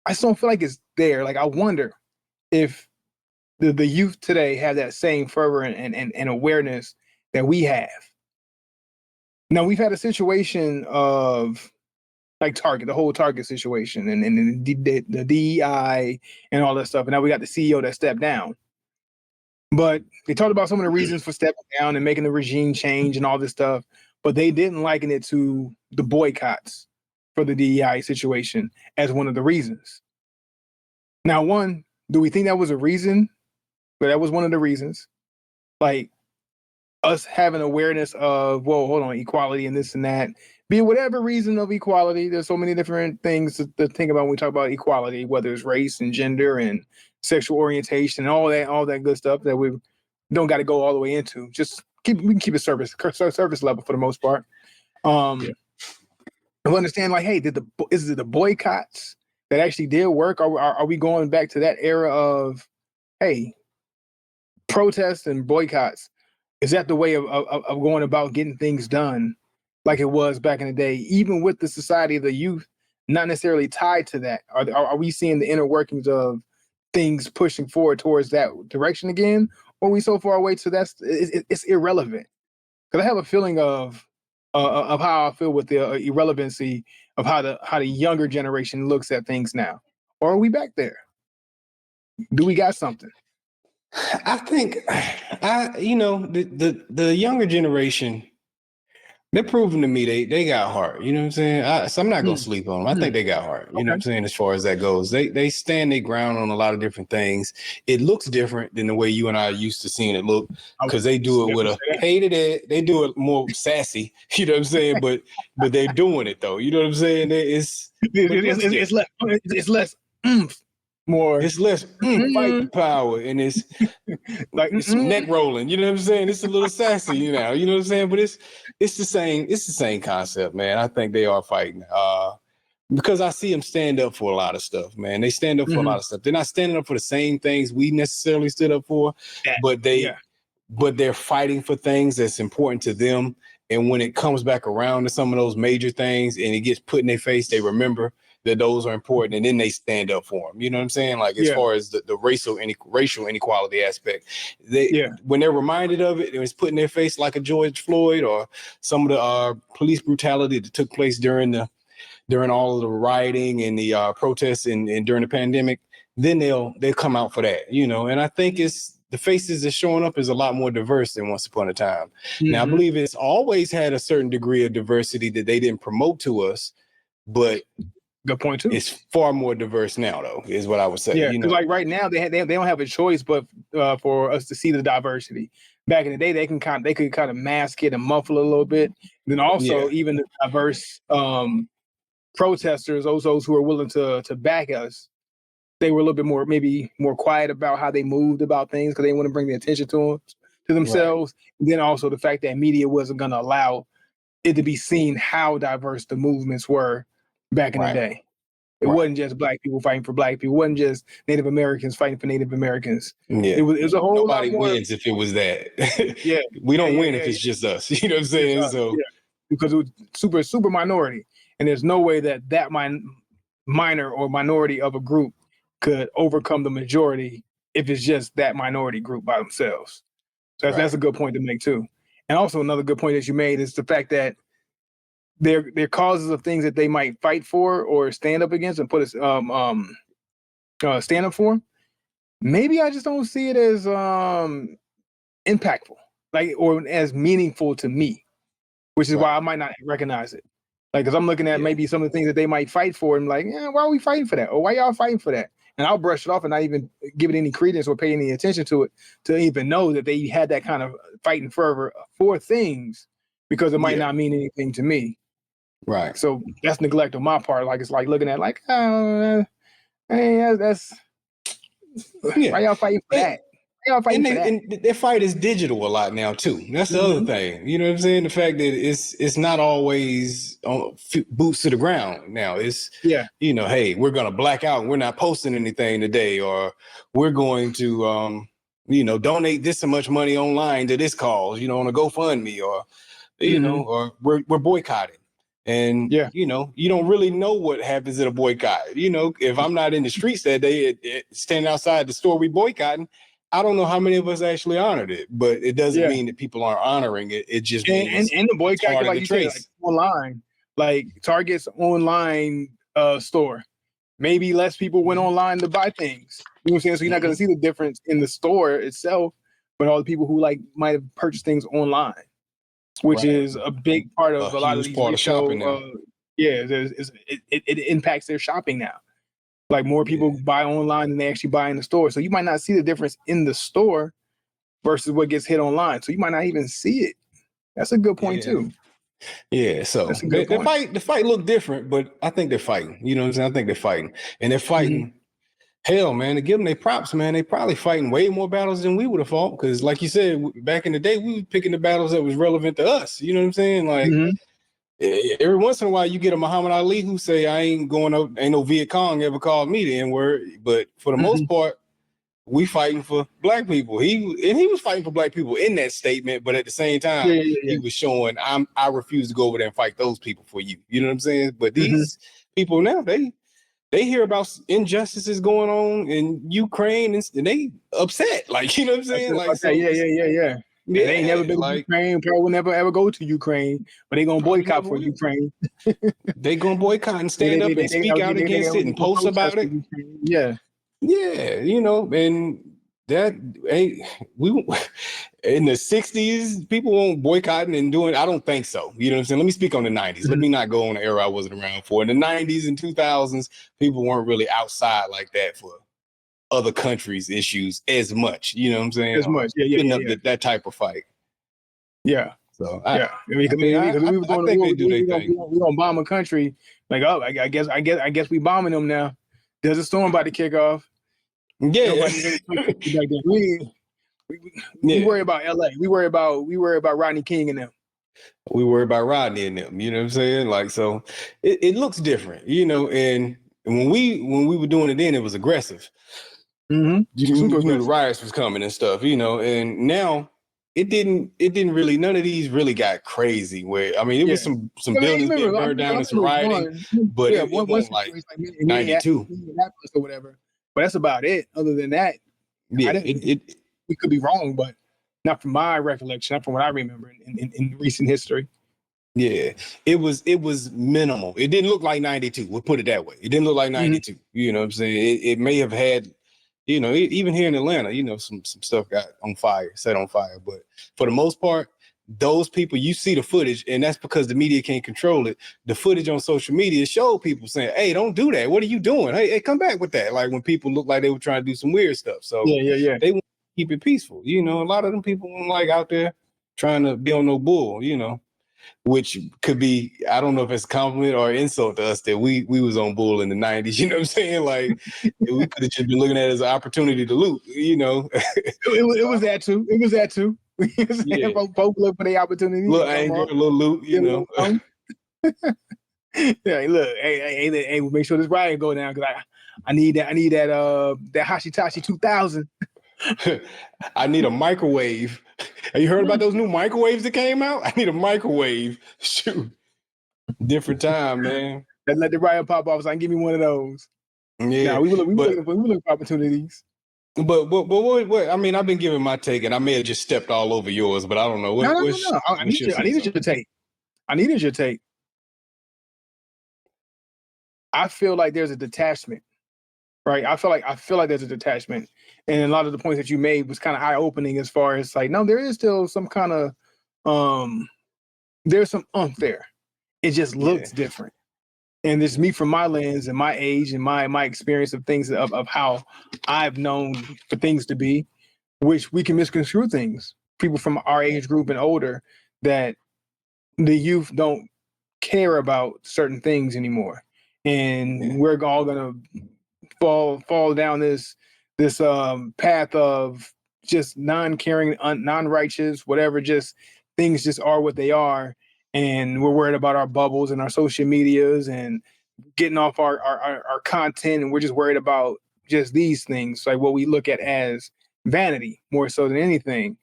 I just don't feel like it's there. Like, I wonder if the youth today have that same fervor and awareness that we have. Now, we've had a situation of like Target, the whole Target situation, and the DEI and all that stuff. And now we got the CEO that stepped down. But they talked about some of the reasons for stepping down and making the regime change and all this stuff. But they didn't liken it to the boycotts for the DEI situation as one of the reasons. Now, one, do we think that was a reason? But that was one of the reasons. Like, us having awareness of, whoa, hold on, equality and this and that. Be whatever reason of equality. There's so many different things to think about when we talk about equality, whether it's race and gender and sexual orientation and all that good stuff that we don't got to go all the way into. Just we can keep it surface level for the most part. to understand, like, hey, is it the boycotts that actually did work? Are we going back to that era of, hey, protests and boycotts? Is that the way of going about getting things done like it was back in the day, even with the society of the youth not necessarily tied to that? Are we seeing the inner workings of things pushing forward towards that direction again? Or are we so far away so it's irrelevant? Because I have a feeling of how I feel with the irrelevancy of how the younger generation looks at things now. Or are we back there? Do we got something? I think the younger generation, they're proving to me they got heart. You know what I'm saying? So I'm not gonna sleep on them. I think they got heart. You know what I'm saying? As far as that goes, they stand their ground on a lot of different things. It looks different than the way you and I are used to seeing it look, because they do it with a hated it. They do it more sassy. You know what I'm saying? But they're doing it though. You know what I'm saying? It's less more. It's less fighting power, and it's like it's neck rolling. You know what I'm saying? It's a little sassy, you know. You know what I'm saying? But it's the same. It's the same concept, man. I think they are fighting because I see them stand up for a lot of stuff, man. They stand up for a lot of stuff. They're not standing up for the same things we necessarily stood up for, but they're fighting for things that's important to them. And when it comes back around to some of those major things, and it gets put in their face, they remember that those are important, and then they stand up for them. You know what I'm saying? Like as far as the racial inequality aspect, when they're reminded of it, it's put in their face, like a George Floyd or some of the police brutality that took place during all of the rioting and the protests and during the pandemic. Then they'll come out for that, you know. And I think the faces that's showing up is a lot more diverse than once upon a time. Now I believe it's always had a certain degree of diversity that they didn't promote to us, but good point too. It's far more diverse now, though, is what I would say. Yeah, because like right now they don't have a choice but for us to see the diversity. Back in the day, they could kind of mask it and muffle it a little bit. And then also even the diverse protesters, those who are willing to back us, they were a little bit more quiet about how they moved about things because they want to bring the attention to themselves. Right. And then also the fact that media wasn't going to allow it to be seen how diverse the movements were back in the day. It wasn't just black people fighting for black people. It wasn't just Native Americans fighting for Native Americans. Yeah. It was a whole Nobody lot more. Wins if it was that. We don't win if it's just us. You know what I'm saying? Because it was super minority. And there's no way that minor or minority of a group could overcome the majority if it's just that minority group by themselves. So that's a good point to make too. And also another good point that you made is the fact that their causes of things that they might fight for or stand up against and put stand up for. Maybe I just don't see it as impactful, like, or as meaningful to me, which is why I might not recognize it. Like, because I'm looking at maybe some of the things that they might fight for, and like, why are we fighting for that? Or why y'all fighting for that? And I'll brush it off and not even give it any credence or pay any attention to it to even know that they had that kind of fighting fervor for things, because it might not mean anything to me. Right. So that's neglect on my part. Like, it's like looking at like, hey, that's why y'all fighting for that? And their fight is digital a lot now too. That's the other thing. You know what I'm saying? The fact that it's not always on boots to the ground now. It's hey, we're gonna black out. We're not posting anything today, or we're going to donate this so much money online to this cause. On a GoFundMe, or or we're boycotting. And you don't really know what happens at a boycott. If I'm not in the streets that day, standing outside the store we boycotting, I don't know how many of us actually honored it. But it doesn't mean that people aren't honoring it. It just means and the boycott, like you said, like online, like Target's online store. Maybe less people went online to buy things. You know what I'm saying? So you're not going to see the difference in the store itself, but all the people who might have purchased things online. Which is a big part of a lot of these part of shopping now. It impacts their shopping now. Like, more people buy online than they actually buy in the store. So you might not see the difference in the store versus what gets hit online. So you might not even see it. That's a good point too. Yeah, so the fight look different, but I think they're fighting. You know what I'm saying? I think they're fighting, and they're fighting. Hell, man, to give them their props, man, they probably fighting way more battles than we would have fought. Because, like you said, back in the day, we were picking the battles that was relevant to us. You know what I'm saying? Like, Every once in a while, you get a Muhammad Ali who say, "I ain't going up. Ain't no Viet Cong ever called me the N-word." But for the most part, we fighting for black people. He was fighting for black people in that statement, but at the same time, he was showing, I refuse to go over there and fight those people for you. You know what I'm saying? But these people now, they hear about injustices going on in Ukraine and they upset. Like, you know what I'm saying? Like, so, yeah. Yeah, they ain't never been to Ukraine, probably will never ever go to Ukraine, but they gonna boycott for Ukraine. They gonna boycott and stand up and speak out against it and post about it. Yeah. Yeah, you know, and that ain't we in the 60s, people weren't boycotting and doing. I don't think so. You know what I'm saying? Let me speak on the 90s. Let me not go on the era I wasn't around for. In the 90s and 2000s, people weren't really outside like that for other countries' issues as much. You know what I'm saying? As much, yeah. That type of fight. Yeah. So I think they do their thing. We gonna bomb a country. Like, oh, I guess we bombing them now. There's a storm about to kick off. Yeah. We worry about LA. We worry about Rodney King and them. We worry about Rodney and them. You know what I'm saying? Like, so it looks different, you know, and when we were doing it then, it was aggressive. You knew the riots was coming and stuff, you know, and now it didn't really, none of these really got crazy where, I mean, it was some buildings being burned down and some rioting, but it wasn't like 92 or whatever. But that's about it. Other than that, yeah, we could be wrong, but not from my recollection, not from what I remember in recent history. Yeah, it was minimal. It didn't look like 92. We'll put it that way. It didn't look like 92. You know what I'm saying? It may have had, you know, even here in Atlanta, you know, some stuff got set on fire. But for the most part, those people, you see the footage, and that's because the media can't control it. The footage on social media showed people saying, "Hey, don't do that. What are you doing? Hey, come back with that." Like when people look like they were trying to do some weird stuff. So yeah. They want to keep it peaceful. You know, a lot of them people weren't like out there trying to be on no bull, you know. Which could be, I don't know if it's a compliment or insult to us that we was on bull in the 90s. You know what I'm saying? Like we could have just been looking at it as an opportunity to loot, you know. it was that too. It was that too. Folk look for the opportunity. Little anger, a little loot, you know. Yeah, look, hey, we'll make sure this riot go down because I need that Hashitashi 2000. I need a microwave. Have you heard about those new microwaves that came out? I need a microwave. Shoot. Different time, man. Let the riot pop off so I can give me one of those. Yeah. We looking for opportunities. But what I mean, I've been giving my take and I may have just stepped all over yours, but I don't know. No. I needed your take. I needed your take. I feel like there's a detachment. Right. I feel like there's a detachment. And a lot of the points that you made was kind of eye-opening as far as like, no, there is still some kind of there's some there. It just looks different. And it's me from my lens and my age and my experience of things of how I've known for things to be, which we can misconstrue things. People from our age group and older, that the youth don't care about certain things anymore. And we're all gonna fall down this path of just non-caring, non-righteous, whatever, just things just are what they are. And we're worried about our bubbles and our social medias and getting off our content. And we're just worried about just these things, like what we look at as vanity more so than anything.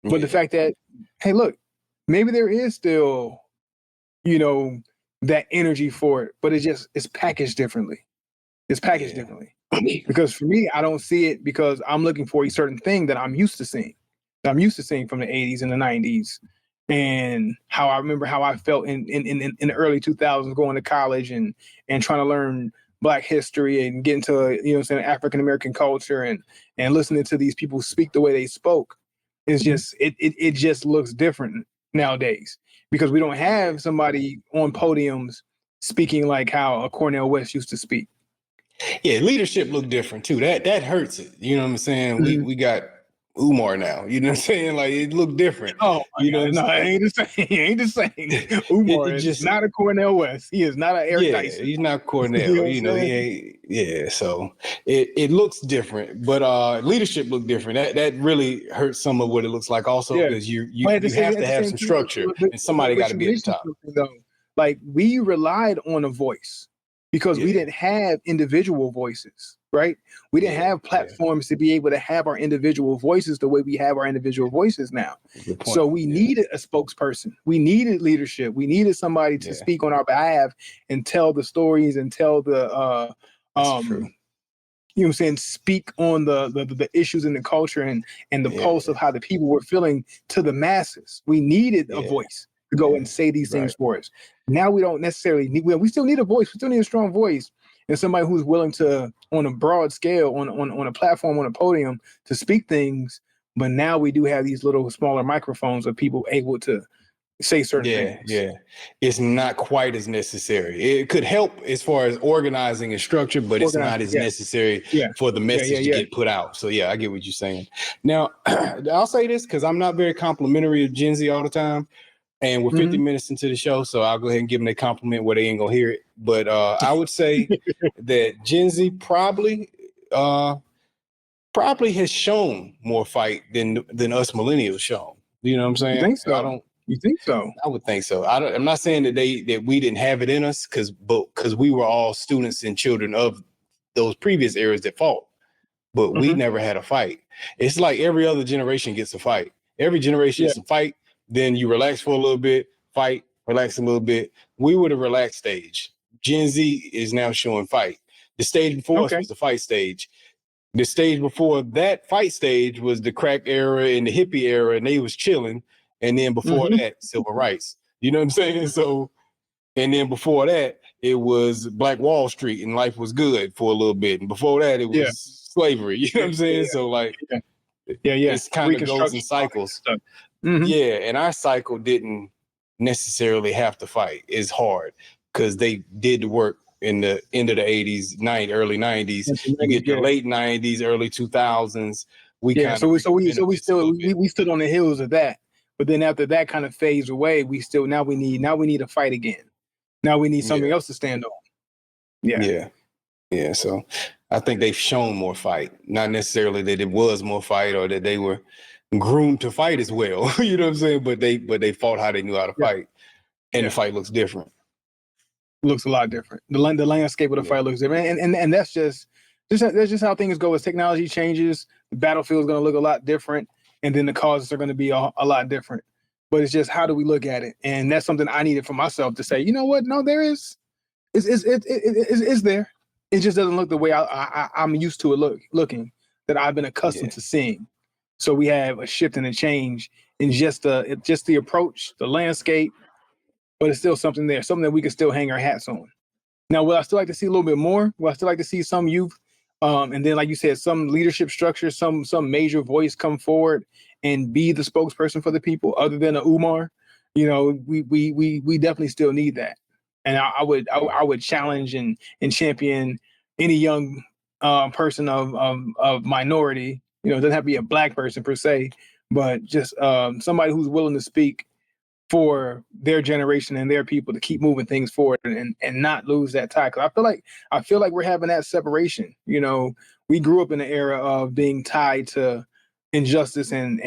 But the fact that, hey, look, maybe there is still, you know, that energy for it, but it's packaged differently. It's packaged differently. Because for me, I don't see it because I'm looking for a certain thing that I'm used to seeing. That I'm used to seeing from the 80s and the 90s. And how I remember how I felt in the early 2000s going to college and trying to learn Black history and get into, you know, saying African American culture and listening to these people speak the way they spoke. It's just it just looks different nowadays because we don't have somebody on podiums speaking like how a Cornel West used to speak. Yeah, leadership look different too. That hurts it. You know what I'm saying? We got Umar now. You know what I'm saying? Like it looked different. Oh, you know, no, it ain't the same. He ain't the same. Umar is just not a Cornel West. He is not an Eric Dyson. He's not Cornel. you know, he ain't. Yeah, so it looks different, but leadership look different. That really hurts some of what it looks like. Also, because you have to have some structure, and somebody got to be at the top. like we relied on a voice because we didn't have individual voices, right? We didn't have platforms to be able to have our individual voices the way we have our individual voices now. So we needed a spokesperson. We needed leadership. We needed somebody to speak on our behalf and tell the stories and tell the you know what I'm saying, speak on the issues in the culture and the pulse of how the people were feeling to the masses. We needed a voice to go and say these things for us. Now we don't necessarily need, we still need a voice. We still need a strong voice and somebody who's willing to, on a broad scale, on a platform, on a podium, to speak things. But now we do have these little smaller microphones of people able to say certain things. Yeah. It's not quite as necessary. It could help as far as organizing and structure, but it's not as necessary for the message to get put out. So I get what you're saying. Now, I'll say this because I'm not very complimentary of Gen Z all the time. And we're 50 minutes into the show, so I'll go ahead and give them a compliment where they ain't gonna hear it. But I would say that Gen Z probably has shown more fight than us millennials shown. You know what I'm saying? You think so? You think so? I would think so. I'm not saying that we didn't have it in us because we were all students and children of those previous eras that fought, but we never had a fight. It's like every other generation gets a fight. Every generation gets a fight. Then you relax for a little bit, fight, relax a little bit. We were the relaxed stage. Gen Z is now showing fight. The stage before us was the fight stage. The stage before that fight stage was the crack era and the hippie era, and they was chilling. And then before that, civil rights. You know what I'm saying? So, and then before that, it was Black Wall Street and life was good for a little bit. And before that, it was slavery. You know what I'm saying? So like, it's kind of goes in cycles. And our cycle didn't necessarily have to fight. It's hard because they did the work in the end of the 80s, early 90s. You get the late 90s, early 2000s. We stood on the heels of that. But then after that kind of phase away, we need a fight again. Now we need something else to stand on. Yeah. So I think they've shown more fight, not necessarily that it was more fight or that they were groomed to fight as well. You know what I'm saying? But they fought how they knew how to fight, and the fight looks different. Looks a lot different. The landscape of the fight looks different, and that's just how things go. As technology changes, the battlefield is going to look a lot different. And then the causes are going to be a lot different. But it's just, how do we look at it? And that's something I needed for myself to say, you know what? No, there is. It's there. It just doesn't look the way I'm used to it looking, that I've been accustomed to seeing. So we have a shift and a change in just the approach, the landscape, but it's still something there, something that we can still hang our hats on. Now, would I still like to see a little bit more? Would I still like to see some youth? And then, like you said, some leadership structure, some major voice come forward and be the spokesperson for the people, other than a Umar. You know, we definitely still need that. And I would challenge and champion any young person of minority. You know, it doesn't have to be a black person per se, but just somebody who's willing to speak for their generation and their people to keep moving things forward and not lose that tie. Because I feel like we're having that separation. You know, we grew up in an era of being tied to injustice and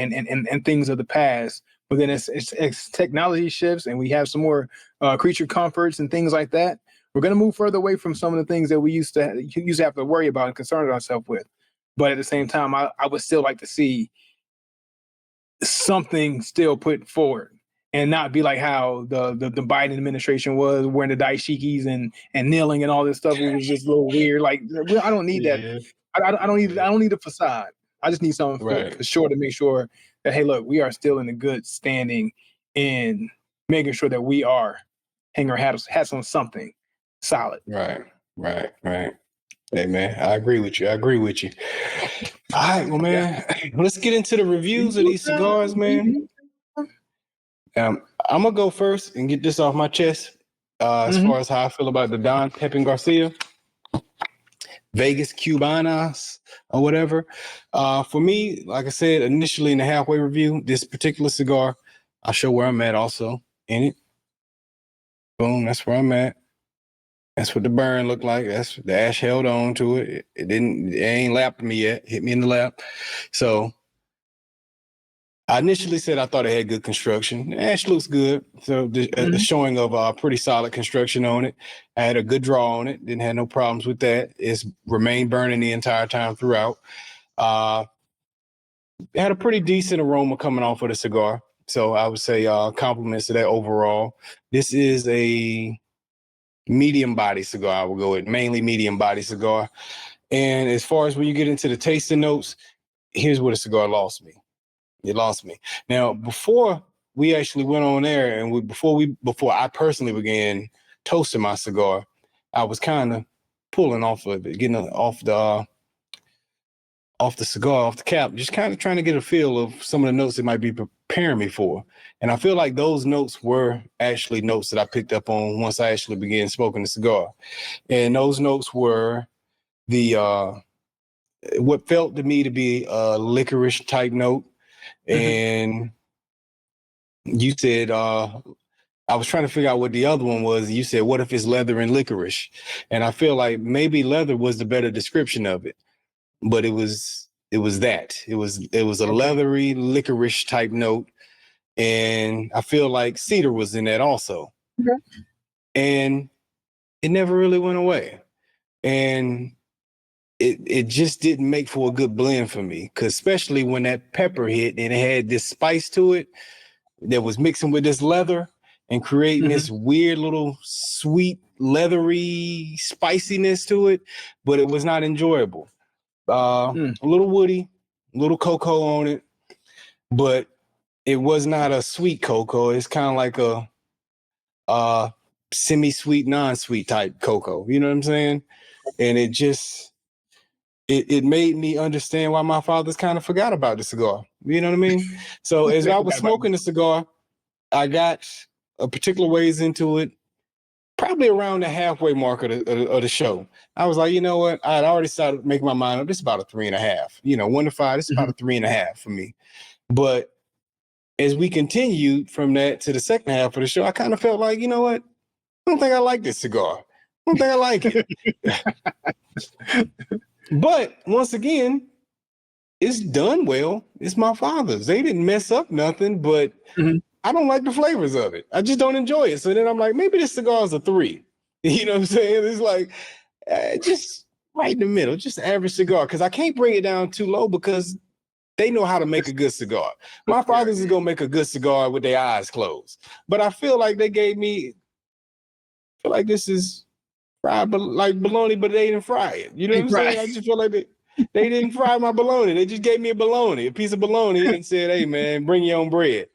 things of the past. But then it's technology shifts and we have some more creature comforts and things like that. We're going to move further away from some of the things that we used to have to worry about and concern ourselves with. But at the same time, I would still like to see something still put forward. And not be like how the Biden administration was, wearing the dashikis and kneeling and all this stuff. It was just a little weird. Like, I don't need that. I don't need a facade. I just need something for sure to make sure that, hey, look, we are still in a good standing in making sure that we are hanging our hats on something solid. Right. Hey man, I agree with you. All right, well, man, let's get into the reviews of these cigars, man. I'm gonna go first and get this off my chest. As far as how I feel about the Don Pepin Garcia, Vegas Cubanas or whatever. For me, like I said, initially in the halfway review, this particular cigar, I'll show where I'm at also in it. Boom, that's where I'm at. That's what the burn looked like. That's the ash held on to it. It ain't lapped me yet. Hit me in the lap. So I initially said I thought it had good construction. The ash looks good. So the showing of pretty solid construction on it. I had a good draw on it. Didn't have no problems with that. It's remained burning the entire time throughout. It had a pretty decent aroma coming off of the cigar. So I would say compliments to that overall. This is a medium body cigar. I will go with mainly medium body cigar. And as far as when you get into the tasting notes, here's where the cigar lost me. It lost me. Now, before we actually went on there and before I personally began toasting my cigar, I was kind of pulling off of it, getting off the cigar, off the cap, just kind of trying to get a feel of some of the notes it might be preparing me for. And I feel like those notes were actually notes that I picked up on once I actually began smoking the cigar. And those notes were the what felt to me to be a licorice type note. And you said, I was trying to figure out what the other one was. You said, what if it's leather and licorice? And I feel like maybe leather was the better description of it, but it was that. It was a leathery licorice type note. And I feel like cedar was in that also. Okay. And it never really went away. And it just didn't make for a good blend for me, because especially when that pepper hit and it had this spice to it that was mixing with this leather and creating this weird little sweet, leathery spiciness to it, but it was not enjoyable. A little woody, a little cocoa on it, but it was not a sweet cocoa. It's kind of like a semi-sweet, non-sweet type cocoa. You know what I'm saying? And it just... It made me understand why my fathers kind of forgot about the cigar. You know what I mean? So as I was smoking the cigar, I got a particular ways into it, probably around the halfway mark of the show. I was like, you know what? I'd already started making my mind up. This is about a 3.5. 1 to 5. This is about a 3.5 for me. But as we continued from that to the second half of the show, I kind of felt like, you know what? I don't think I like this cigar. I don't think I like it. But once again, it's done well. It's my father's. They didn't mess up nothing, but I don't like the flavors of it. I just don't enjoy it. So then I'm like, maybe this cigar is a 3. You know what I'm saying? It's like just right in the middle, just an average cigar. Because I can't bring it down too low because they know how to make a good cigar. My father's is going to make a good cigar with their eyes closed. But I feel like they gave me, I feel like this is fried like bologna, but they didn't fry it. You know what I'm saying? I just feel like they didn't fry my bologna. They just gave me a piece of bologna, and said, "Hey, man, bring your own bread."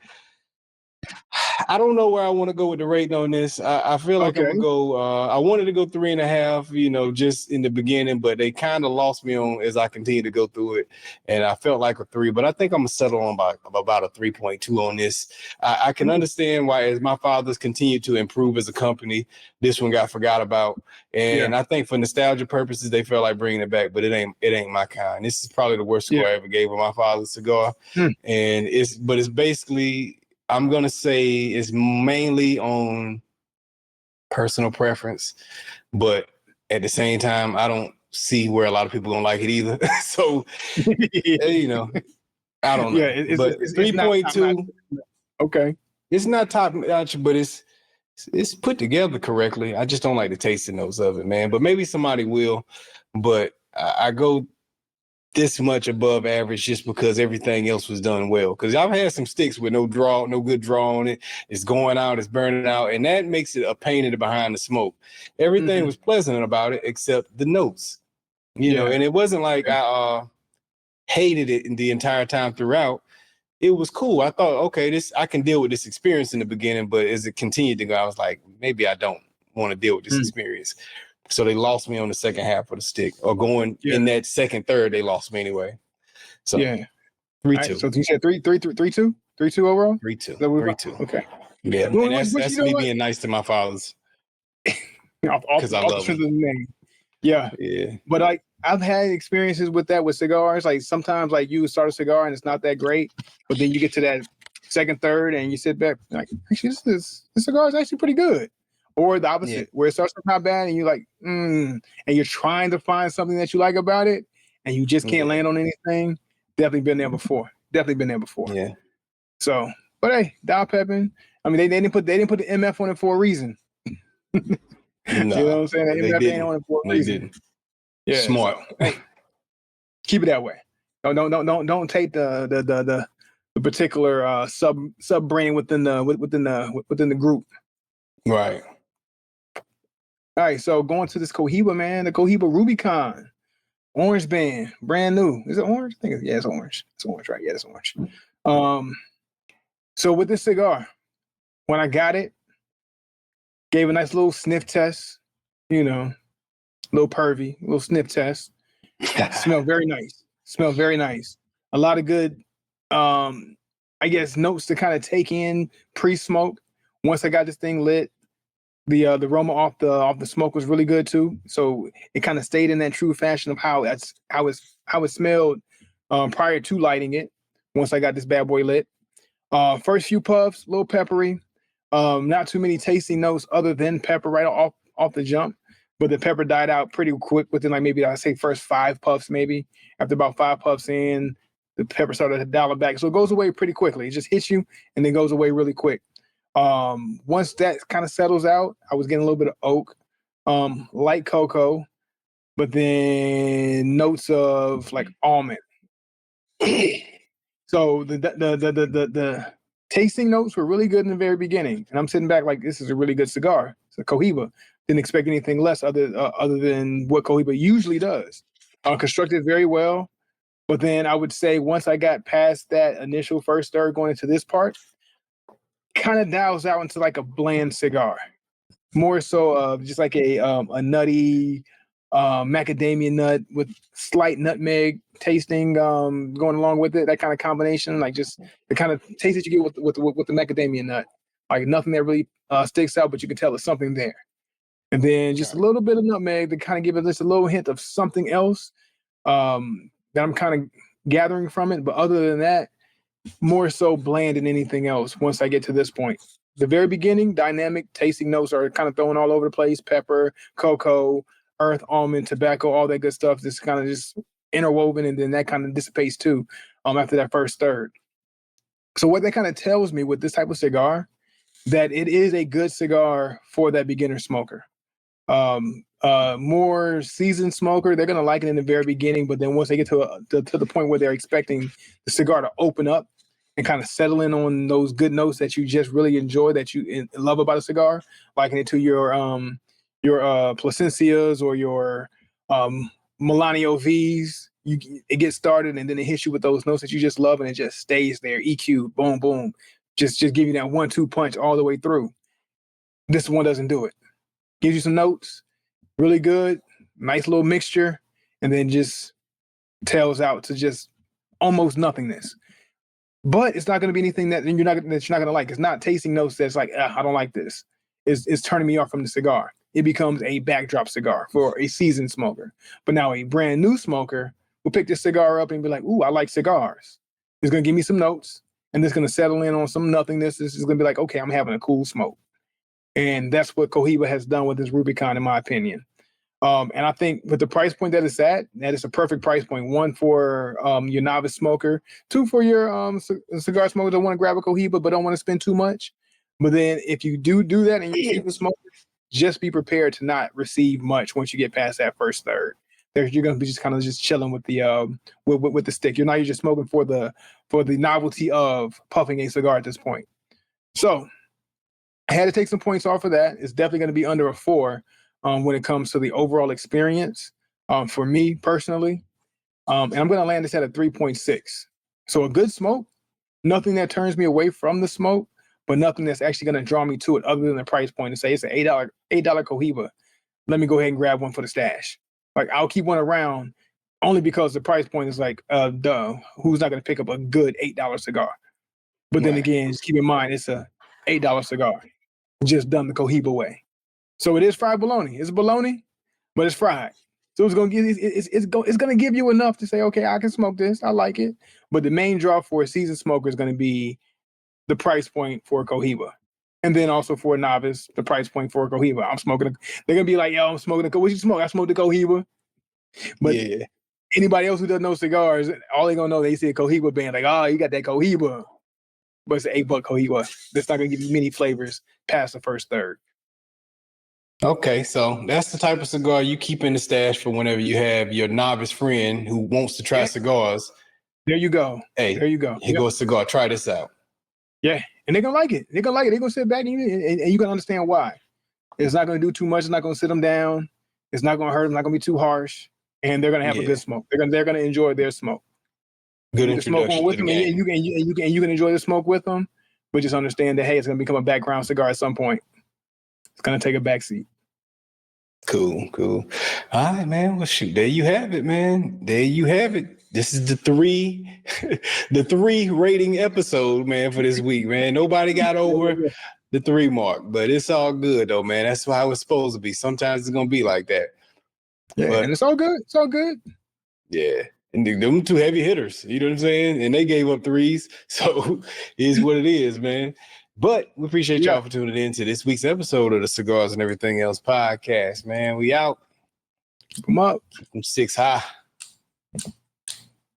I don't know where I want to go with the rating on this. I feel like I'm gonna go. I wanted to go 3.5, just in the beginning, but they kind of lost me on as I continue to go through it, and I felt like a 3. But I think I'm gonna settle on about a 3.2 on this. I can understand why, as my fathers continue to improve as a company, this one got forgot about, and I think for nostalgia purposes, they felt like bringing it back. But it ain't my kind. This is probably the worst cigar I ever gave with my father's cigar, and it's basically. I'm going to say it's mainly on personal preference, but at the same time, I don't see where a lot of people don't like it either. So, I don't know. Yeah, it's 3.2. Okay. It's not top notch, but it's put together correctly. I just don't like the tasting notes of it, man. But maybe somebody will. But I go this much above average just because everything else was done well. Because I've had some sticks with no good draw on it. It's going out, it's burning out, and that makes it a pain in the behind the smoke. Everything was pleasant about it except the notes, know. And it wasn't like I hated it the entire time throughout. It was cool. I thought, okay, I can deal with this experience in the beginning, but as it continued to go, I was like, maybe I don't want to deal with this experience. So they lost me on the second half of the stick, or going in that second third, they lost me anyway. So 3-2. Right, so you said 3-2 overall? 3-2. 3-2. Okay. Yeah, and that's me being nice to my fathers. Because I love them. Name. Yeah. But I've had experiences with that with cigars. Like sometimes, like you start a cigar and it's not that great, but then you get to that second, third, and you sit back like, actually, this cigar is actually pretty good. Or the opposite, where it starts off not bad, and you're like, and you're trying to find something that you like about it, and you just can't land on anything. Definitely been there before. Yeah. So, but hey, Dial Pepin. I mean, they didn't put the MF on it for a reason. No, you know what I'm saying? The they MF didn't. ain't on it for a They reason. didn't. Yeah, smart. So, hey, keep it that way. Don't take the particular sub brand within the group. Right. All right, so going to this Cohiba, man, the Cohiba Rubicon, orange band, brand new. Is it orange? I think it's orange. It's orange, right? Yeah, it's orange. So with this cigar, when I got it, gave a nice little sniff test, little pervy, little sniff test. Smelled very nice. A lot of good, I guess, notes to kind of take in pre-smoke. Once I got this thing lit, the aroma off the smoke was really good too. So it kind of stayed in that true fashion of how it smelled prior to lighting it. Once I got this bad boy lit, first few puffs, a little peppery, not too many tasting notes other than pepper right off the jump. But the pepper died out pretty quick within like maybe I'd say first 5 puffs maybe. After about 5 puffs in, the pepper started to dial it back. So it goes away pretty quickly. It just hits you and then goes away really quick. Once that kind of settles out, I was getting a little bit of oak, light cocoa, but then notes of like almond. So the tasting notes were really good in the very beginning, and I'm sitting back like this is a really good cigar. It's a Cohiba. Didn't expect anything less other than what Cohiba usually does. Constructed very well, but then I would say once I got past that initial first stir going into this part, kind of dials out into like a bland cigar, more so just like a nutty macadamia nut with slight nutmeg tasting going along with it. That kind of combination, like just the kind of taste that you get with the macadamia nut, like nothing that really sticks out, but you can tell it's something there. And then just a little bit of nutmeg to kind of give it just a little hint of something else that I'm kind of gathering from it. But other than that, more so bland than anything else once I get to this point. The very beginning, dynamic tasting notes are kind of thrown all over the place. Pepper, cocoa, earth, almond, tobacco, all that good stuff. Just kind of just interwoven, and then that kind of dissipates too after that first third. So what that kind of tells me with this type of cigar, that it is a good cigar for that beginner smoker. More seasoned smoker, they're gonna like it in the very beginning, but then once they get to the point where they're expecting the cigar to open up and kind of settle in on those good notes that you just really enjoy, that you love about a cigar, liking it to your Plasencias or your Melanio V's, it gets started and then it hits you with those notes that you just love, and it just stays there. EQ, boom, boom, just give you that 1-2 punch all the way through. This one doesn't do it. Gives you some notes, really good, nice little mixture, and then just tails out to just almost nothingness. But it's not going to be anything that you're not going to like. It's not tasting notes that's like, I don't like this. It's turning me off from the cigar. It becomes a backdrop cigar for a seasoned smoker. But now a brand new smoker will pick this cigar up and be like, ooh, I like cigars. It's going to give me some notes, and it's going to settle in on some nothingness. This is going to be like, okay, I'm having a cool smoke. And that's what Cohiba has done with this Rubicon, in my opinion. And I think with the price point that it's at, that is a perfect price point. 1 for your novice smoker, 2 for your cigar smoker that want to grab a Cohiba but don't want to spend too much. But then if you do that and you're a seasoned smoker, just be prepared to not receive much once you get past that first third. You're going to be just kind of just chilling with the with the stick. You're just smoking for the novelty of puffing a cigar at this point. So I had to take some points off of that. It's definitely going to be under a 4 when it comes to the overall experience for me personally. And I'm going to land this at a 3.6. So a good smoke, nothing that turns me away from the smoke, but nothing that's actually going to draw me to it other than the price point and say it's an $8 Cohiba. Let me go ahead and grab one for the stash. Like, I'll keep one around only because the price point is like, duh, who's not going to pick up a good $8 cigar? But then again, just keep in mind, it's a $8 cigar, just done the Cohiba way. So it is fried bologna. It's bologna, but it's fried. So it's gonna give you enough to say, okay, I can smoke this. I like it. But the main draw for a seasoned smoker is going to be the price point for a Cohiba, and then also for a novice, the price point for a Cohiba. They're gonna be like, yo, I'm smoking what you smoke? I smoked the Cohiba. But anybody else who doesn't know cigars, all they gonna know, they see a Cohiba band, like, oh, you got that Cohiba. but it's an $8 Cohiba. That's not gonna give you many flavors past the first third. Okay, so that's the type of cigar you keep in the stash for whenever you have your novice friend who wants to try cigars. There you go. Hey, there you go. Here goes a cigar. Try this out. Yeah, and they're gonna like it. They're gonna like it. They're gonna sit back and you're gonna understand why. It's not gonna do too much. It's not gonna sit them down. It's not gonna hurt them. It's not gonna be too harsh. And they're gonna have a good smoke. They're gonna enjoy their smoke. Good introduction smoke on with to the them, game. And you can enjoy the smoke with them, but just understand that hey, it's gonna become a background cigar at some point. It's gonna take a backseat. Cool. All right, man. Well, shoot, there you have it, man. There you have it. This is the three rating episode, man, for this week, man. Nobody got over the 3 mark, but it's all good though, man. That's how it's supposed to be. Sometimes it's gonna be like that. Yeah, but, and it's all good. It's all good. Yeah. And them 2 heavy hitters, you know what I'm saying? And they gave up 3s. So it is what it is, man. But we appreciate y'all for tuning in to this week's episode of the Cigars and Everything Else podcast, man. We out. Keep them up. Keep them 6 high.